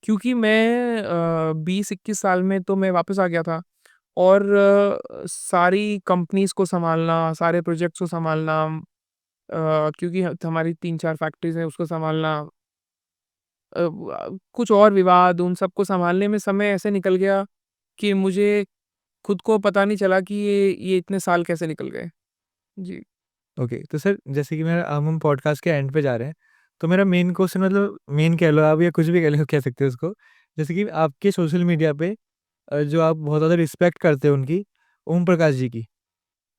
क्योंकि मैं 20-21 साल में तो मैं वापस आ गया था और सारी कंपनीज़ को सँभालना, सारे प्रोजेक्ट्स को सँभालना क्योंकि हमारी 3-4 फैक्ट्रीज़ हैं उसको सँभालना कुछ और विवाद उन सबको सँभालने में समय ऐसे निकल गया कि मुझे खुद को पता नहीं चला कि ये इतने साल कैसे निकल गए। जी। ओके, तो सर जैसे कि मेरा अब हम पॉडकास्ट के एंड पे जा रहे हैं, तो मेरा मेन क्वेश्चन मतलब मेन कह लो आप या कुछ भी कह सकते हो उसको। जैसे कि आपके सोशल मीडिया पे जो आप बहुत ज़्यादा रिस्पेक्ट करते हो उनकी, ओम प्रकाश जी की।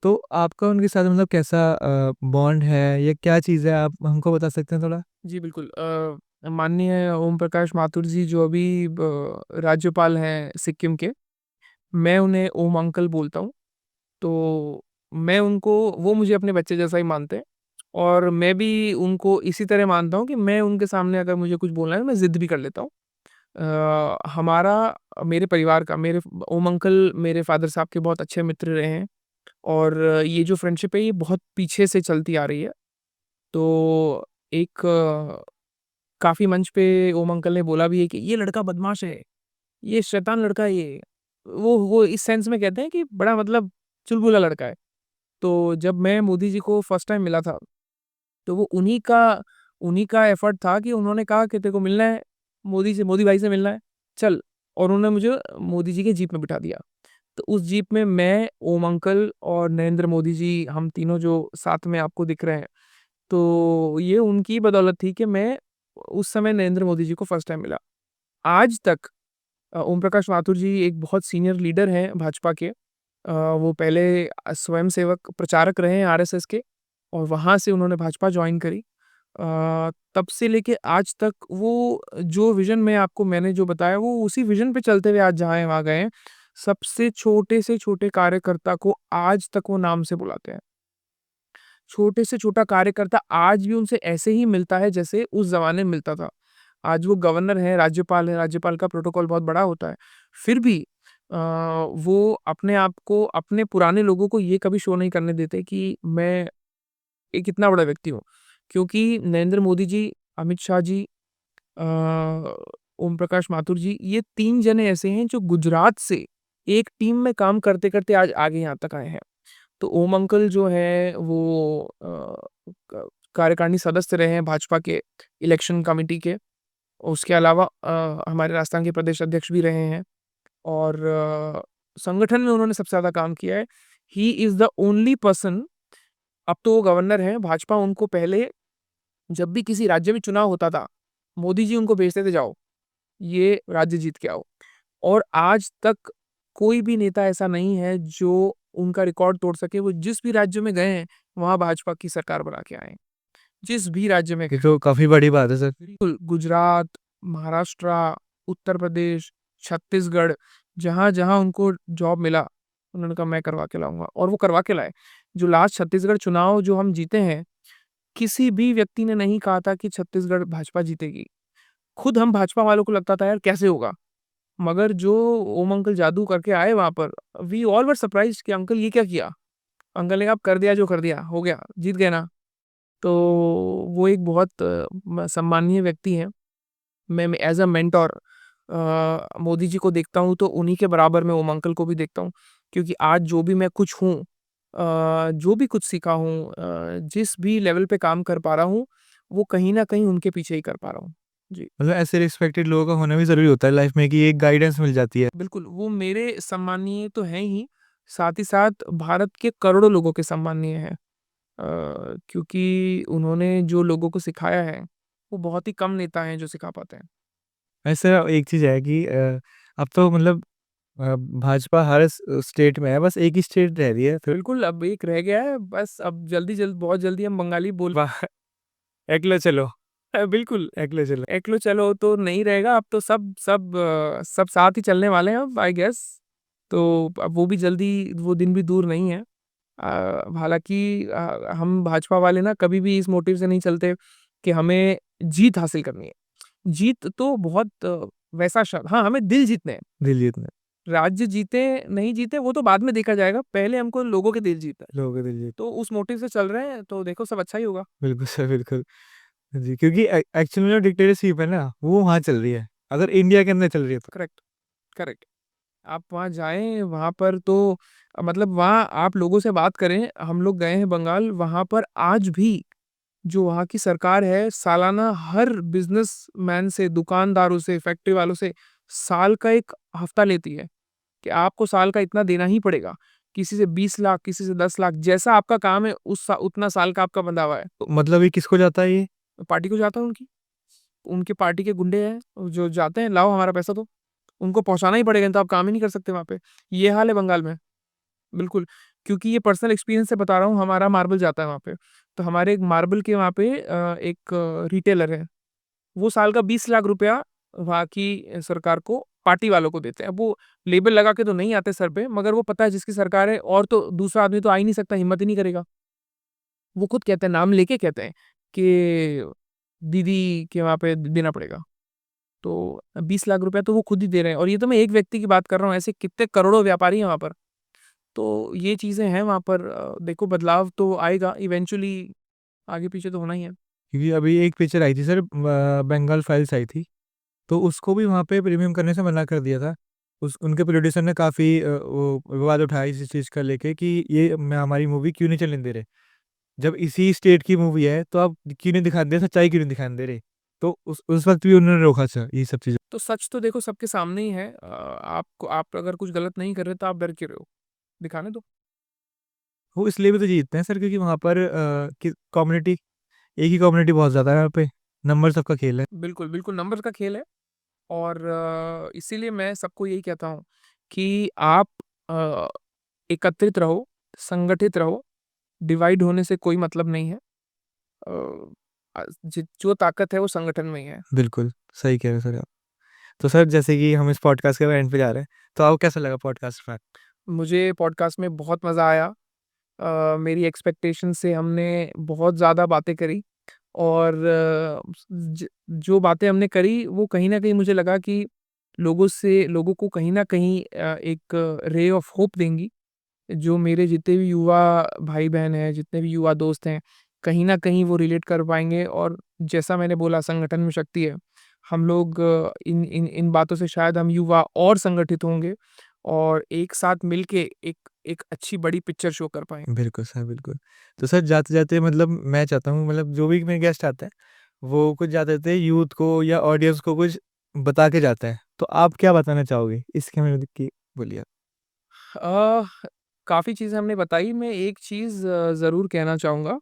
तो आपका उनके साथ मतलब कैसा बॉन्ड है या क्या चीज़ है, आप हमको बता सकते हैं थोड़ा? जी, बिल्कुल माननीय ओम प्रकाश माथुर जी जो अभी राज्यपाल हैं सिक्किम के, मैं उन्हें ओम अंकल बोलता हूँ। तो मैं उनको वो मुझे अपने बच्चे जैसा ही मानते हैं और मैं भी उनको इसी तरह मानता हूँ कि मैं उनके सामने अगर मुझे कुछ बोलना है, मैं ज़िद भी कर लेता हूँ। हमारा मेरे परिवार का मेरे ओम अंकल मेरे फ़ादर साहब के बहुत अच्छे मित्र रहे हैं और ये जो फ्रेंडशिप है, ये बहुत पीछे से चलती आ रही है। तो एक काफ़ी मंच पे ओम अंकल ने बोला भी है कि ये लड़का बदमाश है, ये शैतान लड़का है ये। वो इस सेंस में कहते हैं कि बड़ा मतलब चुलबुला लड़का है। तो जब मैं मोदी जी को फर्स्ट टाइम मिला था, तो वो उन्हीं का एफर्ट था कि उन्होंने कहा कि तेरे को मिलना है, मोदी भाई से मिलना है, चल। और उन्होंने मुझे मोदी जी के जीप में बिठा दिया। तो उस जीप में मैं, ओम अंकल और नरेंद्र मोदी जी हम तीनों जो साथ में आपको दिख रहे हैं, तो ये उनकी बदौलत थी कि मैं उस समय नरेंद्र मोदी जी को फर्स्ट टाइम मिला। आज तक ओम प्रकाश माथुर जी एक बहुत सीनियर लीडर हैं भाजपा के। वो पहले स्वयंसेवक प्रचारक रहे हैं आरएसएस के और वहाँ से उन्होंने भाजपा जॉइन करी। तब से लेके आज तक वो जो विज़न मैंने जो बताया वो उसी विज़न पे चलते हुए आज जहाँ हैं वहाँ गए हैं। सबसे छोटे से छोटे कार्यकर्ता को आज तक वो नाम से बुलाते हैं। छोटे से छोटा कार्यकर्ता आज भी उनसे ऐसे ही मिलता है जैसे उस ज़माने में मिलता था। आज वो गवर्नर हैं, राज्यपाल हैं, राज्यपाल का प्रोटोकॉल बहुत बड़ा होता है। फिर भी वो अपने आप को अपने पुराने लोगों को ये कभी शो नहीं करने देते कि मैं एक इतना बड़ा व्यक्ति हूँ। क्योंकि नरेंद्र मोदी जी, अमित शाह जी, अ, ओम प्रकाश माथुर जी, ये 3 जने ऐसे हैं जो गुजरात से एक टीम में काम करते-करते आज आगे यहाँ तक आए हैं। तो ओम अंकल जो हैं वो क कार्यकारिणी सदस्य रहे हैं भाजपा के इलेक्शन कमिटी के। उसके अलावा हमारे राजस्थान के प्रदेश अध्यक्ष भी रहे हैं और संगठन में उन्होंने सबसे ज़्यादा काम किया है। He is the only person. अब तो वो गवर्नर हैं, भाजपा उनको पहले जब भी किसी राज्य में चुनाव होता था, मोदी जी उनको भेजते थे जाओ, ये राज्य जीत के आओ। और आज तक कोई भी नेता ऐसा नहीं है जो उनका रिकॉर्ड तोड़ सके। वो जिस भी राज्य में गए हैं, वहाँ भाजपा की सरकार बना के आए हैं। जिस भी राज्य में ये गए। तो काफ़ी बड़ी बात है सर। बिल्कुल, गुजरात, महाराष्ट्र, उत्तर प्रदेश, छत्तीसगढ़, जहाँ-जहाँ उनको जॉब मिला, उन्होंने कहा मैं करवा के लाऊँगा और वो करवा के लाए। जो लास्ट छत्तीसगढ़ चुनाव जो हम जीते हैं, किसी भी व्यक्ति ने नहीं कहा था कि छत्तीसगढ़ भाजपा जीतेगी। खुद हम भाजपा वालों को लगता था यार कैसे होगा? मगर जो ओम अंकल जादू करके आए वहाँ पर, वी ऑल वर सरप्राइज्ड कि अंकल ये क्या किया? अंकल ने कहा, "अब कर दिया जो कर दिया, हो गया, जीत गए ना।" तो वो एक बहुत सम्माननीय व्यक्ति हैं। मैं as a mentor Modi ji को देखता हूँ तो उन्हीं के बराबर मैं ओम अंकल को भी देखता हूँ। क्योंकि आज जो भी मैं कुछ हूँ, जो भी कुछ सीखा हूँ, जिस भी लेवल पे काम कर पा रहा हूँ, वो कहीं न कहीं उनके पीछे ही कर पा रहा हूँ। जी। मतलब ऐसे रिस्पेक्टेड लोगों का होना भी ज़रूरी होता है लाइफ में कि एक गाइडेंस मिल जाती है। बिल्कुल, वो मेरे सम्मानीय तो हैं ही, साथ ही साथ भारत के करोड़ों लोगों के सम्मानीय हैं। क्योंकि उन्होंने जो लोगों को सिखाया है, वो बहुत ही कम नेता हैं जो सिखा पाते हैं। ऐसा एक चीज़ है कि अब तो मतलब भाजपा हर स्टेट में है, बस एक ही स्टेट रह रही है फिर। बिल्कुल, अब एक रह गया है, बस अब बहुत जल्दी हम बंगाली बोल वाह! एकलो चलो, बिल्कुल, एकलो चलो। एकलो चलो तो नहीं रहेगा, अब तो सब साथ ही चलने वाले हैं अब आई गेस। तो अब वो भी जल्दी वो दिन भी दूर नहीं है। हालाँकि हम भाजपा वाले ना कभी भी इस मोटिव से नहीं चलते कि हमें जीत हासिल करनी है। जीत तो बहुत वैसा शब्द, हाँ, हमें दिल जीतने हैं। दिलजीत ने, राज्य जीते, नहीं जीते वो तो बाद में देखा जाएगा, पहले हमको लोगों के दिल जीतना है। लोगों के दिलजीत। तो उस मोटिव से चल रहे हैं, तो देखो सब अच्छा ही होगा। बिल्कुल सर, बिल्कुल। जी, क्योंकि एक्चुअल में जो डिक्टेटरशिप है ना, वो वहाँ चल रही है। अगर इंडिया के अंदर चल रही है तो। Correct, correct. आप वहाँ जाएँ, वहाँ पर तो मतलब वहाँ आप लोगों से बात करें, हम लोग गए हैं बंगाल, वहाँ पर आज भी जो वहाँ की सरकार है, सालाना हर बिज़नेसमैन से, दुकानदारों से, फैक्ट्री वालों से साल का एक हफ्ता लेती है, कि आपको साल का इतना देना ही पड़ेगा। किसी से 20 लाख, किसी से 10 लाख, जैसा आपका काम है, उस सा उतना साल का आपका बंधा हुआ है। तो मतलब ये किसको जाता है ये? पार्टी को जाता है उनकी, उनके पार्टी के गुंडे हैं, जो जाते हैं, लाओ हमारा पैसा दो। उनको पहुँचाना ही पड़ेगा, नहीं तो आप काम ही नहीं कर सकते वहाँ पे। ये हाल है बंगाल में। बिल्कुल, क्योंकि ये पर्सनल एक्सपीरियंस से बता रहा हूँ, हमारा मार्बल जाता है वहाँ पे। तो हमारे एक मार्बल के वहाँ पे एक रिटेलर है, वो साल का 20 लाख रुपया वहाँ की सरकार को, पार्टी वालों को देते हैं। अब वो लेबल लगा के तो नहीं आते सर पे, मगर वो पता है जिसकी सरकार है और तो दूसरा आदमी तो आ ही नहीं सकता, हिम्मत ही नहीं करेगा। वो खुद कहते हैं, नाम लेके कहते हैं कि दीदी के वहाँ पे देना पड़ेगा। तो 20 लाख रुपया तो वो खुद ही दे रहे हैं और ये तो मैं एक व्यक्ति की बात कर रहा हूँ, ऐसे कितने करोड़ों व्यापारी हैं वहाँ पर। तो ये चीज़ें हैं वहाँ पर, देखो बदलाव तो आएगा इवेंचुअली, आगे-पीछे तो होना ही है। क्योंकि अभी एक पिक्चर आई थी सर, बंगाल फाइल्स आई थी, तो उसको भी वहाँ पे प्रीमियम करने से मना कर दिया था। उस उनके प्रोड्यूसर ने काफ़ी वो विवाद उठाया इस चीज़ को लेके कि ये मैं हमारी मूवी क्यों नहीं चलने दे रहे? जब इसी स्टेट की मूवी है, तो आप क्यों नहीं दिखाने दे रहे, सच्चाई क्यों नहीं दिखाने दे रहे? तो उस वक़्त भी उन्होंने रोका था ये सब चीज़ें। तो सच तो देखो सबके सामने ही है। आपको आप अगर कुछ गलत नहीं कर रहे तो आप डर क्यों रहे हो? दिखाने दो। वो इसलिए भी तो जीतते हैं सर, क्योंकि वहाँ पर कि कम्युनिटी, एक ही कम्युनिटी बहुत ज़्यादा है यहाँ पे, नंबर सबका खेल है। बिल्कुल, बिल्कुल नंबर का खेल है और इसीलिए मैं सबको यही कहता हूँ कि आप अ, एकत्रित रहो, संगठित रहो, डिवाइड होने से कोई मतलब नहीं है। जो ताकत है वो संगठन में ही है। बिल्कुल, सही कह रहे हो सर आप। तो सर जैसे कि हम इस पॉडकास्ट के एंड पे जा रहे हैं, तो आपको कैसा लगा पॉडकास्ट में? मुझे पॉडकास्ट में बहुत मज़ा आया। मेरी एक्सपेक्टेशन से हमने बहुत ज़्यादा बातें करी और जो बातें हमने करी वो कहीं न कहीं मुझे लगा कि लोगों को कहीं न कहीं एक रे ऑफ होप देंगी। जो मेरे जितने भी युवा भाई-बहन हैं, जितने भी युवा दोस्त हैं, कहीं न कहीं वो रिलेट कर पाएँगे और जैसा मैंने बोला संगठन में शक्ति है। हम लोग इन बातों से शायद हम युवा और संगठित होंगे और एक साथ मिलके एक एक अच्छी बड़ी पिक्चर शो कर पाएँ। बिल्कुल सर, बिल्कुल। तो सर जाते-जाते मतलब मैं चाहता हूँ मतलब जो भी मेरे गेस्ट आते हैं, वो कुछ जाते-जाते यूथ को या ऑडियंस को कुछ बता के जाते हैं। तो आप क्या बताना चाहोगे? इसके में मतलब कि बोलिए आप। अ, काफ़ी चीज़ें हमने बताई, मैं एक चीज़ ज़रूर कहना चाहूँगा।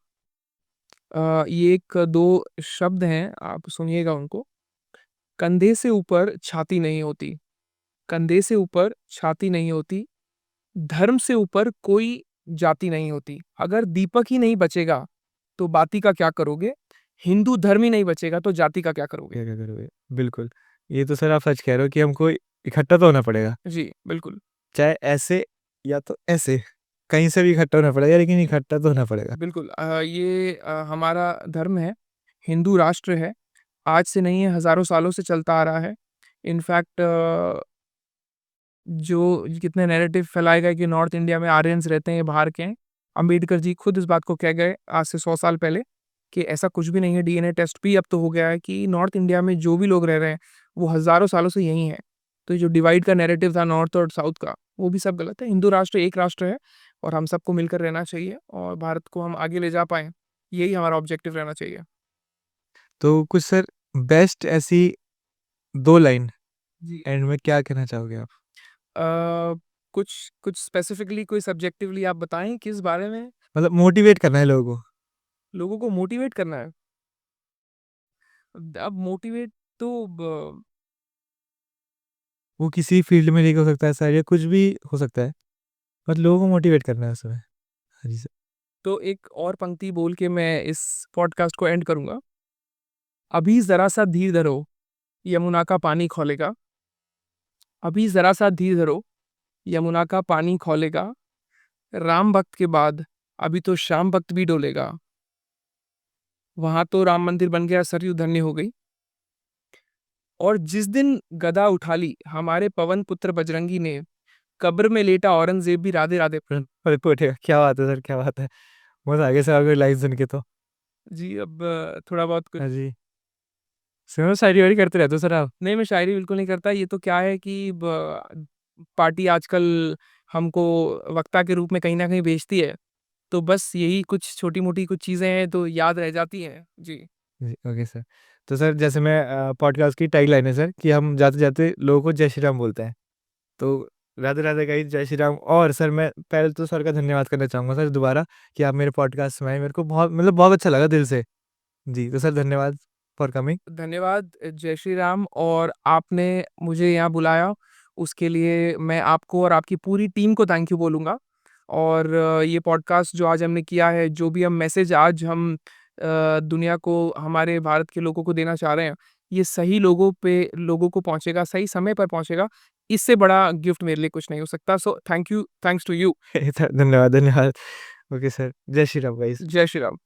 ये 1-2 शब्द हैं, आप सुनिएगा उनको। कंधे से ऊपर छाती नहीं होती, कंधे से ऊपर छाती नहीं होती, धर्म से ऊपर कोई जाति नहीं होती। अगर दीपक ही नहीं बचेगा, तो बाती का क्या करोगे? हिंदू धर्म ही नहीं बचेगा, तो जाति का क्या करोगे? क्या-क्या करोगे? बिल्कुल। ये तो सर आप सच कह रहे हो कि हमको इकट्ठा तो होना पड़ेगा। जी, बिल्कुल। चाहे ऐसे या तो ऐसे, कहीं से भी इकट्ठा होना पड़ेगा लेकिन इकट्ठा तो होना पड़ेगा। बिल्कुल ये हमारा धर्म है, हिंदू राष्ट्र है, आज से नहीं है हज़ारों सालों से चलता आ रहा है। इनफैक्ट जो कितने नैरेटिव फैलाए गए कि नॉर्थ इंडिया में आर्यन्स रहते हैं, ये बाहर के हैं। अम्बेडकर जी खुद इस बात को कह गए आज से 100 साल पहले कि ऐसा कुछ भी नहीं है, डीएनए टेस्ट भी अब तो हो गया है कि नॉर्थ इंडिया में जो भी लोग रह रहे हैं, वो हज़ारों सालों से यहीं हैं। तो ये जो डिवाइड का नैरेटिव था नॉर्थ और साउथ का, वो भी सब गलत है। हिंदू राष्ट्र एक राष्ट्र है और हम सबको मिलकर रहना चाहिए और भारत को हम आगे ले जा पाएँ, यही हमारा ऑब्जेक्टिव रहना चाहिए। तो कुछ सर बेस्ट ऐसी 2 लाइन जी। एंड में क्या कहना चाहोगे आप? अ, कुछ कुछ स्पेसिफिकली कोई सब्जेक्टिवली आप बताएँ किस बारे में? मतलब मोटिवेट करना है लोगों को। लोगों को मोटिवेट करना है। अब मोटिवेट तो ब वो किसी फील्ड में लेके हो सकता है सर या कुछ भी हो सकता है। बस लोगों को मोटिवेट करना है उसमें। हाँ जी सर। तो एक और पंक्ति बोल के मैं इस पॉडकास्ट को एंड करूँगा। अभी ज़रा-सा धीर धरो, यमुना का पानी खौलेगा। अभी ज़रा-सा धीर धरो, यमुना का पानी खौलेगा। राम भक्त के बाद अभी तो श्याम भक्त भी डोलेगा। वहाँ तो राम मंदिर बन गया, सरयू धन्य हो गई। और जिस दिन गदा उठा ली हमारे पवन पुत्र बजरंगी ने, कब्र में लेटा औरंगज़ेब भी राधे-राधे अरे पोटिया क्या बात है सर, क्या बात है। मज़ा आ गया सर आपकी लाइन सुन के तो। जी, अब थोड़ा बहुत कुछ हाँ जी। सुनो शायरी-वायरी करते रहते हो सर आप? नहीं, मैं शायरी बिल्कुल नहीं करता। ये तो क्या है कि पार्टी आजकल हमको वक्ता के रूप में कहीं न कहीं बेचती है। तो बस यही कुछ छोटी-मोटी कुछ चीज़ें हैं, तो याद रह जाती हैं। जी। जी, ओके सर। तो सर जैसे मैं पॉडकास्ट की टैगलाइन है सर कि हम जाते-जाते लोगों को जय श्री राम बोलते हैं। तो राधे-राधे गाइस, जय श्री राम। और सर मैं पहले तो सर का धन्यवाद करना चाहूँगा सर दोबारा कि आप मेरे पॉडकास्ट में आए। मेरे को बहुत मतलब बहुत अच्छा लगा दिल से। जी, तो सर धन्यवाद फॉर कमिंग। धन्यवाद, जय श्री राम और आपने मुझे यहाँ बुलाया, उसके लिए मैं आपको और आपकी पूरी टीम को थैंक यू बोलूँगा। और ये पॉडकास्ट जो आज हमने किया है, जो भी हम मैसेज आज हम दुनिया को, हमारे भारत के लोगों को देना चाह रहे हैं, ये सही लोगों को पहुँचेगा, सही समय पर पहुँचेगा। इससे बड़ा गिफ्ट मेरे लिए कुछ नहीं हो सकता। So thank you, thanks to you. धन्यवाद, धन्यवाद। ओके सर, जय श्री राम गाइस। जय श्री राम।